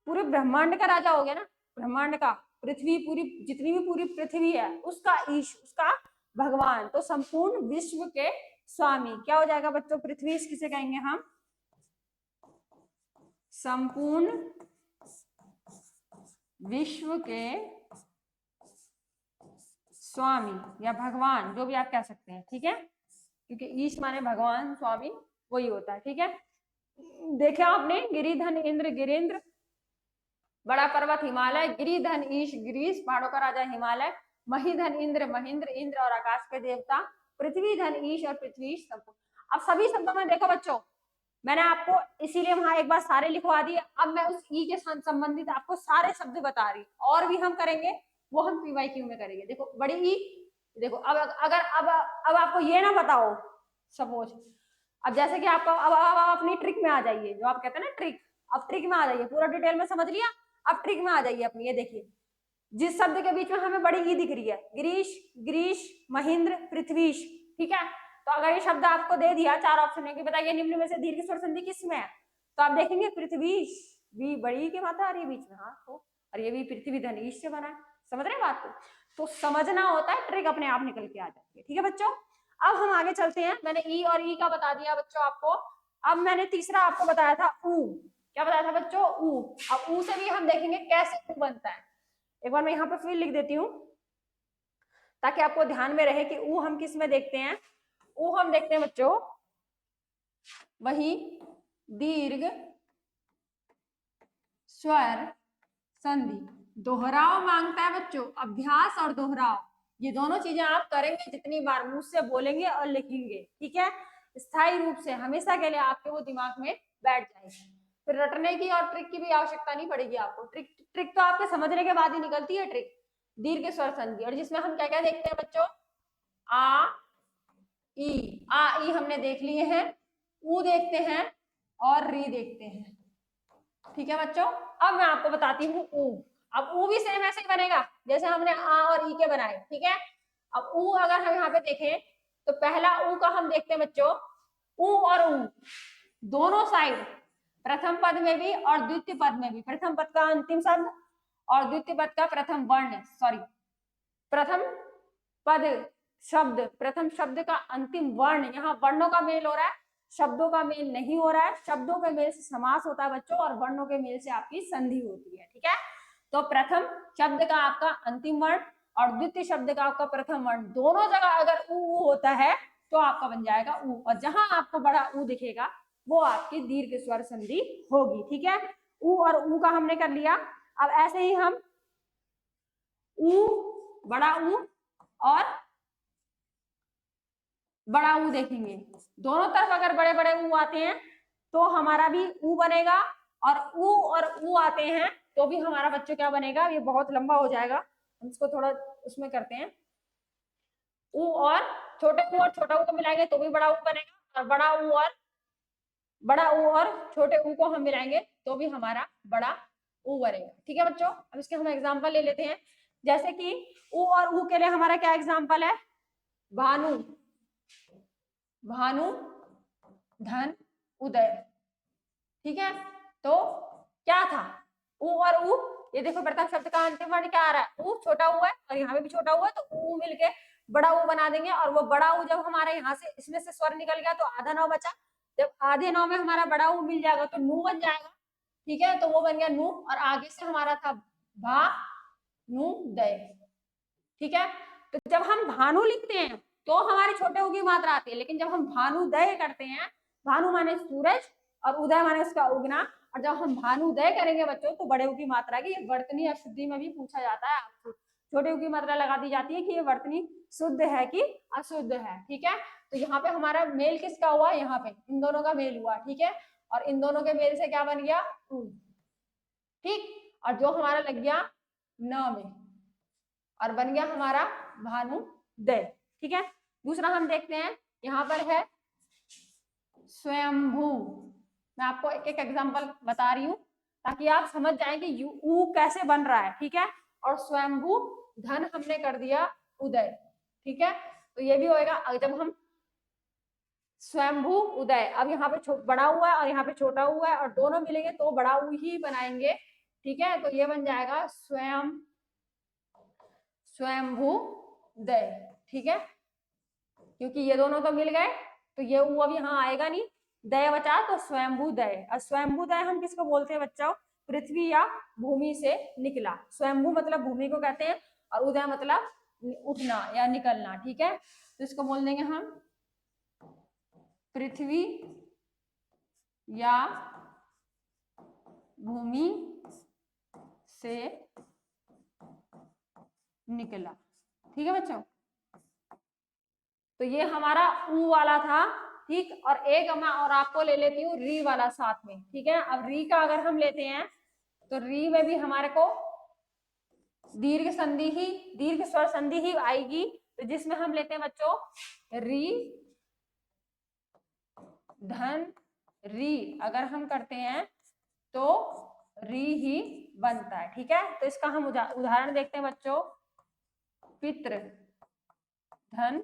A: पूरे ब्रह्मांड का राजा हो गया ना, ब्रह्मांड का, पृथ्वी पूरी जितनी भी पूरी पृथ्वी है उसका ईश, उसका भगवान, तो संपूर्ण विश्व के स्वामी। क्या हो जाएगा बच्चों, पृथ्वीश किसे कहेंगे हम, संपूर्ण विश्व के स्वामी या भगवान, जो भी आप कह सकते हैं। ठीक है, क्योंकि ईश माने भगवान, स्वामी वही होता है। ठीक है, देखा आपने, गिरिधन इंद्र गिरीन्द्र, बड़ा पर्वत हिमालय, गिरिधन ईश गिरीश, पहाड़ों का राजा हिमालय, महीधन इंद्र महेंद्र, इंद्र और आकाश के देवता, पृथ्वी धन ईश और पृथ्वी संपूर्ण। अब सभी शब्दों में देखो बच्चों, मैंने आपको इसीलिए वहां एक बार सारे लिखवा दिए, अब मैं उस ई के संबंधित आपको सारे शब्द बता रही, और भी हम करेंगे वो हम पीवाईक्यू में करेंगे। देखो बड़ी ई, देखो अब अगर अब आपको ये ना बताओ सपोज, अब जैसे कि आपको अब आप अपनी ट्रिक में आ जाइए, जो आप कहते हैं ना ट्रिक, अब ट्रिक में आ जाइए, पूरा डिटेल में समझ लिया, अब ट्रिक में आ जाइए अपनी। ये देखिए, जिस शब्द के बीच में हमें बड़ी ई दिख रही है, गिरीश, गिरीश, महेंद्र, पृथ्वीश। ठीक है, तो अगर ये शब्द आपको दे दिया चार ऑप्शन है कि बताइए निम्न में से दीर्घ स्वर संधि किसमें है, तो आप देखेंगे पृथ्वीश, भी बड़ी की मात्रा आ रही है बीच में, हाँ, तो और ये भी पृथ्वी धन ईश से बना है। समझ रहे बात को, तो समझना होता है, ट्रिक अपने आप निकल के आ जाती है। ठीक है बच्चों, अब हम आगे चलते हैं। मैंने ई और ई का बता दिया बच्चों आपको, अब मैंने तीसरा आपको बताया था ऊ। क्या बताया था बच्चों, ऊ। अब ऊ से भी हम देखेंगे कैसे ऊ बनता है। एक बार मैं यहाँ पे फिर लिख देती हूँ ताकि आपको ध्यान में रहे कि ऊ हम किस में देखते हैं। ऊ हम देखते हैं बच्चों वही दीर्घ स्वर संधि। दोहराव मांगता है बच्चों, अभ्यास और दोहराव, ये दोनों चीजें आप करेंगे जितनी बार मुझसे बोलेंगे और लिखेंगे, ठीक है, स्थायी रूप से हमेशा के लिए आपके वो दिमाग में बैठ जाएगी। फिर रटने की और ट्रिक की भी आवश्यकता नहीं पड़ेगी आपको। ट्रिक तो आपके समझने के बाद ही निकलती है ट्रिक, दीर्घ स्वर संधि, और जिसमें हम क्या क्या देखते हैं बच्चों, आ ई हमने देख लिए हैं, ऊ देखते हैं और री देखते हैं, ठीक है बच्चों। अब मैं आपको बताती हूँ ऊ। अब ऊ भी सेम ऐसे ही बनेगा जैसे हमने आ और ई के बनाए, ठीक है। अब ऊ अगर हम यहाँ पे देखें तो पहला ऊ का हम देखते हैं बच्चों, ऊ और ऊ दोनों साइड, प्रथम पद में भी और द्वितीय पद में भी, प्रथम पद का अंतिम शब्द और द्वितीय पद का प्रथम वर्ण, सॉरी प्रथम पद शब्द, प्रथम शब्द का अंतिम वर्ण, यहाँ वर्णों का मेल हो रहा है, शब्दों का मेल नहीं हो रहा है। शब्दों के मेल से समास होता है बच्चों और वर्णों के मेल से आपकी संधि होती है, ठीक है। तो प्रथम शब्द का आपका अंतिम वर्ण और द्वितीय शब्द का आपका प्रथम वर्ण, दोनों जगह अगर ऊ होता है तो आपका बन जाएगा ऊ, और जहां आपको बड़ा ऊ दिखेगा वो आपकी दीर्घ स्वर संधि होगी, ठीक है। ऊ और ऊ का हमने कर लिया। अब ऐसे ही हम ऊ, बड़ा ऊ और बड़ा ऊ देखेंगे, दोनों तरफ अगर बड़े बड़े ऊ आते हैं तो हमारा भी ऊ बनेगा, और ऊ आते हैं तो भी हमारा बच्चों क्या बनेगा, ये बहुत लंबा हो जाएगा, हम इसको थोड़ा उसमें करते हैं। ऊ और छोटे ऊ और छोटा ऊ को मिलाएंगे तो भी बड़ा ऊ बनेगा, और बड़ा ऊ और छोटे ऊ को हम मिलाएंगे तो भी हमारा बड़ा ऊ बनेगा, ठीक है बच्चों। अब इसके हम एग्जाम्पल ले लेते हैं, जैसे कि ऊ और ऊ के लिए हमारा क्या एग्जाम्पल है, भानु, भानु, धन, उदय, ठीक है। तो क्या था ऊ और ऊ, ये देखो प्रथम शब्द का अंतिम वर्ण क्या आ रहा है, ऊ, छोटा ऊ है और यहाँ पे भी छोटा ऊ है, तो ऊ मिलके बड़ा ऊ बना देंगे, और वो बड़ा ऊ जब हमारे यहाँ से इसमें से स्वर निकल गया तो आधा नौ बचा, जब आधे नौ में हमारा बड़ा ऊ मिल जाएगा तो नू बन जाएगा, ठीक है। तो वो बन गया नू, और आगे से हमारा था भा नु दय, ठीक है। तो जब हम भानु लिखते हैं तो हमारे छोटे ऊ की मात्रा आती है, लेकिन जब हम भानुदय करते हैं, भानु माने सूरज और उदय माने उसका उगना, और जब हम भानुदय करेंगे बच्चों तो बड़े ऊ की मात्रा की, वर्तनी अशुद्धि में भी पूछा जाता है आपसे, छोटे ऊ की मात्रा लगा दी जाती है कि ये वर्तनी शुद्ध है कि अशुद्ध है, ठीक है। तो यहाँ पे हमारा मेल किसका हुआ, यहाँ पे इन दोनों का मेल हुआ, ठीक है, और इन दोनों के मेल से क्या बन गया ऊ, ठीक, और जो हमारा लग गया न में और बन गया हमारा भानुदय, ठीक है। दूसरा हम देखते हैं, यहाँ पर है स्वयंभू, मैं आपको एक एक एग्जांपल बता रही हूँ ताकि आप समझ जाएं कि ऊ कैसे बन रहा है, ठीक है। और स्वयंभू धन हमने कर दिया उदय, ठीक है। तो ये भी होएगा, जब हम स्वयंभू उदय, अब यहाँ पे बड़ा हुआ है और यहाँ पे छोटा हुआ है और दोनों मिलेंगे तो बड़ा ऊ ही बनाएंगे, ठीक है। तो ये बन जाएगा स्वयंभू दय, ठीक है, क्योंकि ये दोनों तो मिल गए तो ये ऊ अब यहाँ आएगा नहीं, दय बचा तो स्वयंभू दय। और स्वयंभू दय हम किसको बोलते हैं बच्चों, पृथ्वी या भूमि से निकला, स्वयंभू मतलब भूमि को कहते हैं और उदय मतलब उठना या निकलना, ठीक है। तो इसको बोल देंगे हम पृथ्वी या भूमि से निकला, ठीक है बच्चों। तो ये हमारा ऊ वाला था, ठीक, और एक मैं और आपको ले लेती हूँ री वाला साथ में, ठीक है। अब री का अगर हम लेते हैं तो री में भी हमारे को दीर्घ संधि ही, दीर्घ स्वर संधि ही आएगी, तो जिसमें हम लेते हैं बच्चों री धन री, अगर हम करते हैं तो री ही बनता है, ठीक है। तो इसका हम उदाहरण देखते हैं बच्चों, पितृ धन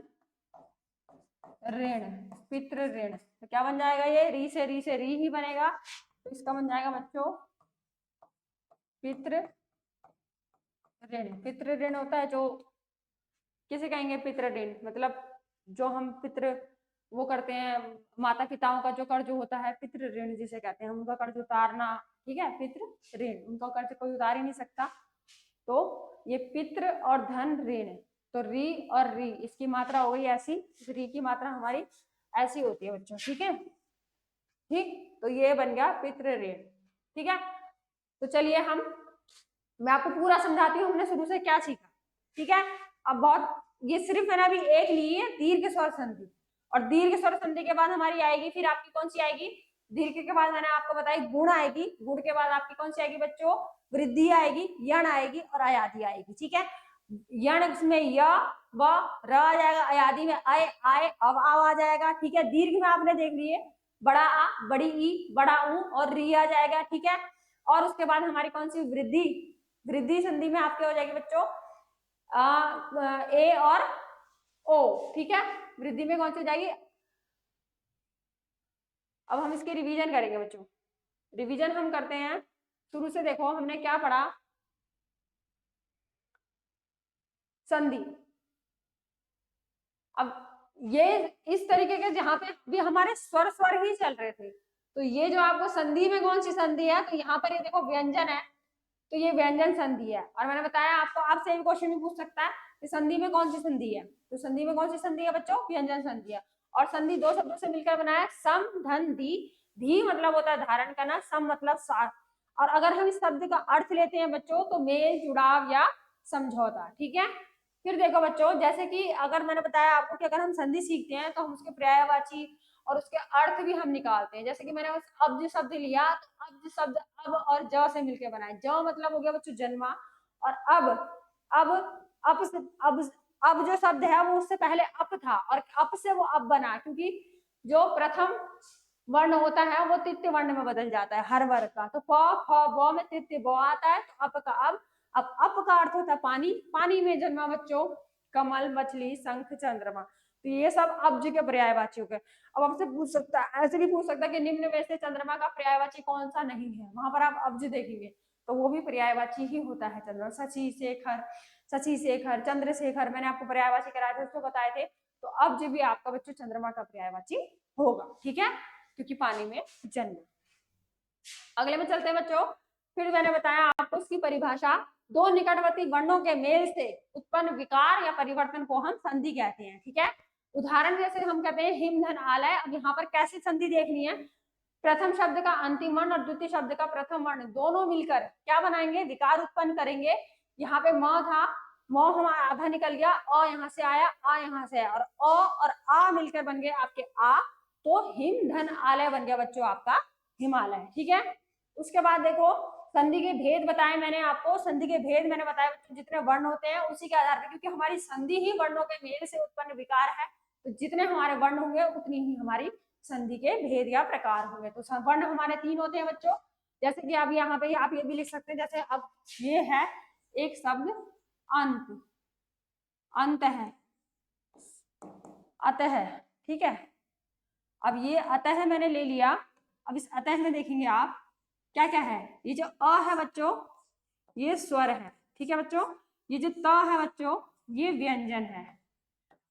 A: ऋण, पितृ ऋण, तो क्या बन जाएगा, ये री से री ही बनेगा, तो इसका बन जाएगा बच्चों पितृ ऋण। पितृ ऋण होता है जो, किसे कहेंगे पितृ ऋण, मतलब जो हम पितृ वो करते हैं, माता पिताओं का जो कर्ज होता है पितृ ऋण जिसे कहते हैं, उनका कर्ज उतारना, ठीक है, पितृ ऋण, उनका कर्ज कोई उतार ही नहीं सकता। तो ये पितृ और धन ऋण, तो री और री इसकी मात्रा हो गई ऐसी, री की मात्रा हमारी ऐसी होती है बच्चों, ठीक है। ठीक, तो ये बन गया पितृ ऋण। ठीक है, तो चलिए मैं आपको पूरा समझाती हूँ हमने शुरू से क्या सीखा। ठीक है, अब बहुत ये सिर्फ मैंने अभी एक ली है दीर्घ स्वर संधि, और दीर्घ स्वर संधि के बाद हमारी आएगी फिर आपकी कौन सी आएगी, दीर्घ के बाद मैंने आपको बताई गुण आएगी, गुण के बाद आपकी कौन सी आएगी बच्चों, वृद्धि आएगी, यण आएगी और अयादि आएगी। ठीक है, यण में य व र आ जाएगा, अयादि में अय आए अब आ जाएगा। ठीक है, दीर्घ में आपने देख लिए बड़ा आ, बड़ी ई, बड़ा ऊ और री आ जाएगा। ठीक है, और उसके बाद हमारी कौन सी वृद्धि, वृद्धि संधि में आपके हो जाएगी बच्चों ए और ओ। ठीक है, वृद्धि में कौन सी हो जाएगी। अब हम इसके रिवीजन करेंगे बच्चों, रिवीजन हम करते हैं शुरू से। देखो हमने क्या पढ़ा, संधि। अब ये इस तरीके के जहां पे भी हमारे स्वर स्वर ही चल रहे थे, तो ये जो आपको संधि में कौन सी संधि है, तो यहाँ पर ये देखो व्यंजन है, तो ये व्यंजन संधि है। और मैंने बताया आपको, आपसे भी क्वेश्चन भी पूछ सकता है कि संधि में कौन सी संधि है, तो संधि में कौन सी संधि है बच्चों, व्यंजन संधि है। और संधि दो शब्दों से मिलकर बना है, सम धन धी। धी मतलब होता है धारण करना, सम मतलब साथ। और अगर हम इस शब्द का अर्थ लेते हैं बच्चों तो मेल, जुड़ाव या समझौता। ठीक है, फिर देखो बच्चों, जैसे कि अगर मैंने बताया आपको कि अगर हम संधि सीखते हैं तो हम उसके पर्यायवाची और उसके अर्थ भी हम निकालते हैं। जैसे कि मैंने उस अब्ज शब्द लिया, तो अब्ज शब्द अब और ज से मिलकर बना है। ज मतलब हो गया बच्चों जन्मा, और अब जो शब्द है वो उससे पहले अप था, और अप से वो अब बना, क्योंकि जो प्रथम वर्ण होता है वो तृतीय वर्ण में बदल जाता है हर वर्ग का। तो प फ ब में तृतीय ब आता है, तो अप का अब का अर्थ होता है पानी, पानी में जन्मा बच्चों कमल, मछली, शंख, चंद्रमा। तो ये सब अब्ज के पर्यायवाची हो गए। अब आपसे पूछ सकता है, ऐसे भी पूछ सकता है कि निम्न में से चंद्रमा का पर्यायवाची कौन सा नहीं है, वहां पर आप अब्ज देखेंगे तो वो भी पर्यायवाची ही होता है चंद्रमा। शशि शेखर, शशि शेखर, चंद्रशेखर, मैंने आपको पर्यायवाची कराए थे, उसको बताए थे। तो अब्ज भी आपका बच्चों चंद्रमा का पर्यायवाची होगा। ठीक है, क्योंकि पानी में जन्म। अगले में चलते हैं बच्चों, फिर मैंने बताया आपको इसकी परिभाषा, दो निकटवर्ती वर्णों के मेल से उत्पन्न विकार या परिवर्तन को हम संधि कहते हैं। ठीक है, उदाहरण जैसे हम कहते हैं हिम धन आलय। अब यहाँ पर कैसी संधि देखनी है, प्रथम शब्द का अंतिम वर्ण और द्वितीय शब्द का प्रथम वर्ण दोनों मिलकर क्या बनाएंगे, विकार उत्पन्न करेंगे। यहाँ पे म था, म हमारा आधा निकल गया, अ यहाँ से आया, आ यहाँ से आया, और अ और आ मिलकर बन गए आपके आ, तो हिम धन आलय बन गया बच्चों आपका हिमालय। ठीक है, उसके बाद देखो संधि के भेद बताए मैंने आपको, संधि के भेद मैंने बताया जितने वर्ण होते हैं उसी के आधार पर, क्योंकि हमारी संधि ही वर्णों के मेल से उत्पन्न विकार है, तो जितने हमारे वर्ण होंगे उतनी ही हमारी संधि के भेद या प्रकार होंगे। तो वर्ण हमारे तीन होते हैं बच्चों, जैसे कि आप यहाँ पे आप ये भी लिख सकते हैं, जैसे अब ये है एक शब्द अंत, अंत है, अतः। ठीक है, अब ये अतः मैंने ले लिया। अब इस अतः में देखेंगे आप क्या क्या है, ये जो अ है बच्चों ये स्वर है। ठीक है बच्चों, ये जो त है बच्चों ये व्यंजन है,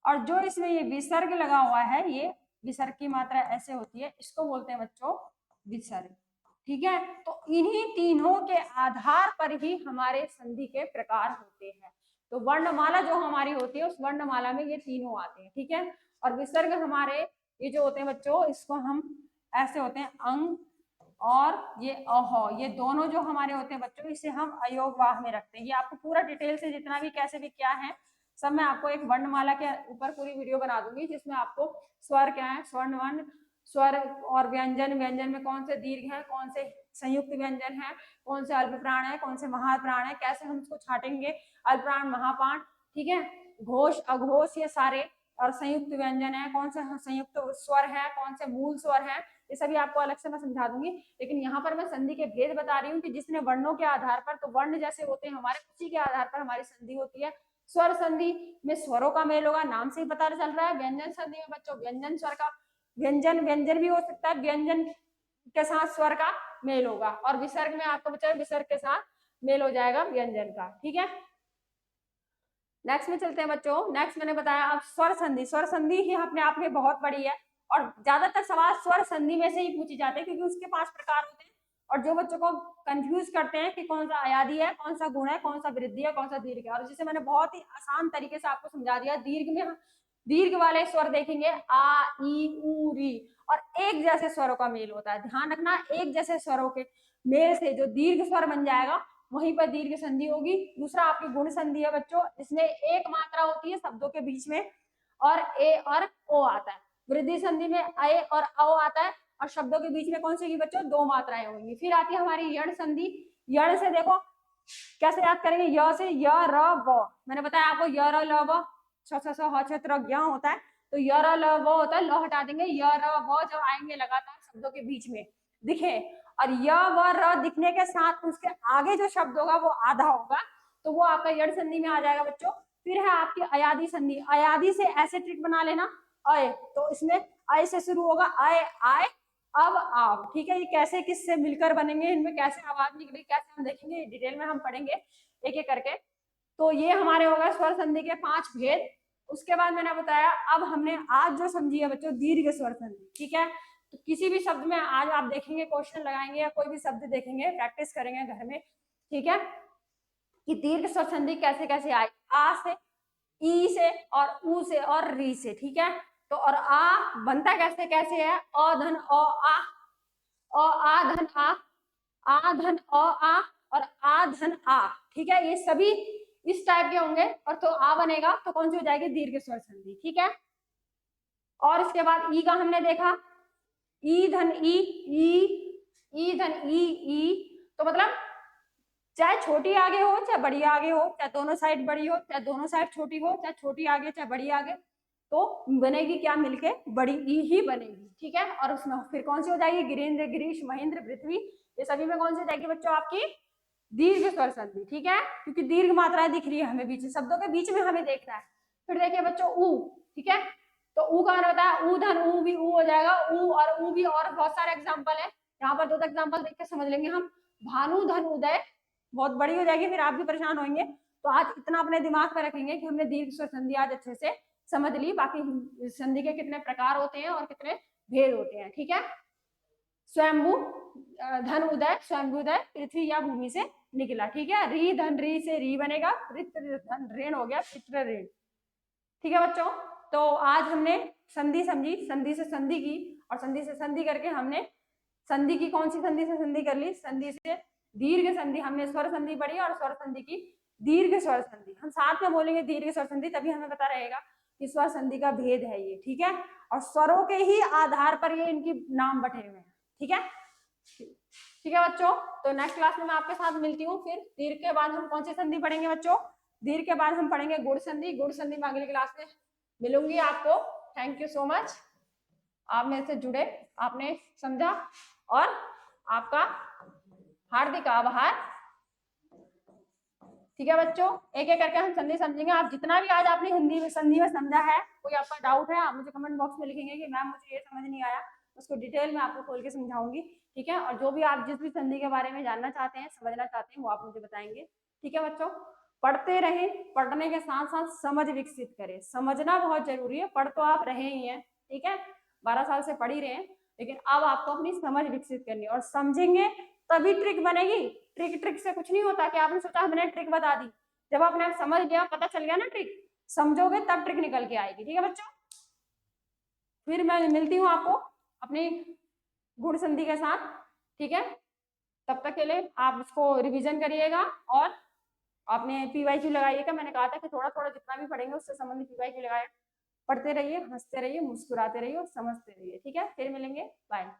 A: और जो इसमें ये विसर्ग लगा हुआ है, ये विसर्ग की मात्रा ऐसे होती है, इसको बोलते हैं बच्चों विसर्ग। ठीक है, तो इन्हीं तीनों के आधार पर ही हमारे संधि के प्रकार होते हैं। तो वर्णमाला जो हमारी होती है उस वर्णमाला में ये तीनों आते हैं। ठीक है, और विसर्ग हमारे ये जो होते हैं बच्चों, इसको हम ऐसे होते हैं अंग, और ये अह, ये दोनों जो हमारे होते हैं बच्चों, इसे हम अयोगवाह में रखते हैं। ये आपको पूरा डिटेल से जितना भी कैसे भी क्या है सब मैं आपको एक वर्णमाला के ऊपर पूरी वीडियो बना दूंगी, जिसमें आपको स्वर क्या है, स्वर्ण वर्ण, स्वर और व्यंजन, व्यंजन में कौन से दीर्घ है, कौन से संयुक्त व्यंजन है, कौन से अल्प प्राण है, कौन से महाप्राण है, कैसे हम उसको छाटेंगे, अल्पप्राण महाप्राण। ठीक है, घोष अघोष ये सारे, और संयुक्त व्यंजन है, कौन से संयुक्त स्वर है, कौन से मूल स्वर है, ये सभी आपको अलग से मैं समझा दूंगी। लेकिन यहाँ पर मैं संधि के भेद बता रही हूँ कि जिसने वर्णों के आधार पर, तो वर्ण जैसे होते हैं हमारे उसी के आधार पर हमारी संधि होती है। स्वर संधि में स्वरों का मेल होगा, नाम से ही पता चल रहा है। व्यंजन संधि में बच्चों व्यंजन स्वर का, व्यंजन व्यंजन भी हो सकता है, व्यंजन के साथ स्वर का मेल होगा, और विसर्ग में आपको बच्चा विसर्ग के साथ मेल हो जाएगा व्यंजन का। ठीक है, नेक्स्ट में चलते हैं बच्चों। नेक्स्ट मैंने बताया अब स्वर संधि, स्वर संधि ही अपने आप में बहुत बड़ी है, और ज्यादातर सवाल स्वर संधि में से ही पूछे जाते हैं, क्योंकि उसके 5 प्रकार होते हैं। और जो बच्चों को कंफ्यूज करते हैं कि कौन सा अयादि है, कौन सा गुण है, कौन सा वृद्धि है, कौन सा दीर्घ है, और जिसे मैंने बहुत ही आसान तरीके से आपको समझा दिया। दीर्घ में दीर्घ वाले स्वर देखेंगे आ, ई, उ, री, और एक जैसे स्वरों का मेल होता है। ध्यान रखना, एक जैसे स्वरों के मेल से जो दीर्घ स्वर बन जाएगा वहीं पर दीर्घ संधि होगी। दूसरा आपकी गुण संधि है बच्चों, इसमें एक मात्रा होती है शब्दों के बीच में और ए और ओ आता है। वृद्धि संधि में ए और औ आता है और शब्दों के बीच में कौन सी बच्चों, दो मात्राएं होंगी। फिर आती है हमारी यण संधि। यण से देखो कैसे याद करेंगे, य से य र व, मैंने बताया आपको य र ल व होता है, तो य र ल व होता है, ल हटा देंगे, य र व जब आएंगे लगातार शब्दों के बीच में दिखे और य व र दिखने के साथ उसके आगे जो शब्द होगा वो आधा होगा, तो वो आपका यण संधि में आ जाएगा बच्चों। फिर है आपकी अयादी संधि। अयादी से ऐसे ट्रिक बना लेना, अय, तो इसमें अय से शुरू होगा, अय आय अब आप, ठीक है। ये कैसे किससे मिलकर बनेंगे, इनमें कैसे आवाज निकलेगी, कैसे हम देखेंगे, डिटेल में हम पढ़ेंगे एक एक करके। तो ये हमारे होगा स्वर संधि के 5 भेद। उसके बाद मैंने बताया, अब हमने आज जो समझी है बच्चों दीर्घ स्वर संधि, ठीक है। तो किसी भी शब्द में आज आप देखेंगे, क्वेश्चन लगाएंगे या कोई भी शब्द देखेंगे, प्रैक्टिस करेंगे घर में, ठीक है, कि दीर्घ स्वर संधि कैसे कैसे आई, आ से, ई से और ऊ से और री से, ठीक है। तो और आ बनता कैसे कैसे है, अ धन अ आ, आ धन आ धन अ आ और आ धन आ, ठीक है। ये सभी इस टाइप के होंगे और तो आ बनेगा तो कौन सी हो जाएगी, दीर्घ स्वर संधि, ठीक है। और इसके बाद ई का हमने देखा, ई धन ई धन ई, तो मतलब चाहे छोटी आगे हो चाहे बड़ी आगे हो, चाहे दोनों साइड बड़ी हो चाहे दोनों साइड छोटी हो, चाहे छोटी आगे चाहे बड़ी आगे, तो बनेगी क्या, मिलके बड़ी ई ही बनेगी, ठीक है। और उसमें फिर कौन सी हो जाएगी, गिरीन्द्र, गिरीश, महेंद्र, पृथ्वी, ये सभी में कौन सी हो जाएगी बच्चों, आपकी दीर्घ स्वर संधि, ठीक है। क्योंकि दीर्घ मात्राएं दिख रही है हमें बीच शब्दों के बीच में हमें देखना है। फिर देखिए बच्चों ऊ, ठीक है, तो ऊ का होता है ऊ धन ऊ भी ऊ हो जाएगा, ऊ और ऊ भी, और बहुत सारे एग्जाम्पल है यहाँ पर, 2 एग्जाम्पल देख के समझ लेंगे हम। भानु धन उदय बहुत बड़ी हो जाएगी, फिर आप भी परेशान होंगे। तो आज इतना अपने दिमाग में रखेंगे कि हमने दीर्घ स्वर संधि आज अच्छे से समझ ली, बाकी संधि के कितने प्रकार होते हैं और कितने भेद होते हैं, ठीक है। स्वयंभू धन उदय, स्वयंभूदय पृथ्वी या भूमि से निकला, ठीक है। री धन री से री बनेगा, रित्र धन ऋण हो गया, पितृ ऋण, ठीक है बच्चों। तो आज हमने संधि समझी, संधि से संधि की और संधि से संधि करके हमने संधि की, कौन सी संधि से संधि कर ली, संधि से दीर्घ संधि, हमने स्वर संधि पढ़ी और स्वर संधि की दीर्घ स्वर संधि। हम साथ में बोलेंगे दीर्घ स्वर संधि, तभी हमें पता रहेगा कि स्वर संधि का भेद है ये, ठीक है। और स्वरों के ही आधार पर ये इनकी नाम बटे हुए हैं, ठीक है। ठीक है बच्चों, तो नेक्स्ट क्लास में मैं आपके साथ मिलती हूँ। फिर दीर्घ के बाद हम कौन सी संधि पढ़ेंगे बच्चों, दीर्घ के बाद हम पढ़ेंगे गुण संधि। गुण संधि में अगली क्लास में मिलूंगी आपको। थैंक यू सो मच, आप मेरे से जुड़े, आपने समझा, और आपका हार्दिक आभार, ठीक है बच्चों। एक एक करके हम संधि समझेंगे। आप जितना भी आज आपने हिंदी में संधि में समझा है, कोई आपका डाउट है आप मुझे कमेंट बॉक्स में लिखेंगे कि मैम मुझे ये समझ नहीं आया, उसको डिटेल में आपको खोल के समझाऊंगी, ठीक है। और जो भी आप जिस भी संधि के बारे में जानना चाहते हैं, समझना चाहते हैं, वो आप मुझे बताएंगे, ठीक है बच्चों। पढ़ते रहें, पढ़ने के साथ साथ समझ विकसित करें, समझना बहुत जरूरी है। पढ़ तो आप रहे ही हैं, ठीक है, 12 साल से पढ़ ही रहे हैं, लेकिन अब आपको अपनी समझ विकसित करनी है, और समझेंगे तभी ट्रिक बनेगी। ट्रिक से कुछ नहीं होता कि आपने सोचा मैंने ट्रिक बता दी, जब आपने समझ लिया, पता चल गया ना ट्रिक, समझोगे तब ट्रिक निकल के आएगी, ठीक है बच्चों। फिर मैं मिलती हूँ आपको अपनी गुण संधि के साथ, ठीक है। तब तक के लिए आप इसको रिवीजन करिएगा और आपने पीवाईक्यू लगाइएगा। मैंने कहा था कि थोड़ा थोड़ा जितना भी पढ़ेंगे उससे संबंधित पीवाईक्यू लगाए। पढ़ते रहिए, हंसते रहिए, मुस्कुराते रहिए और समझते रहिए, ठीक है। फिर मिलेंगे, बाय।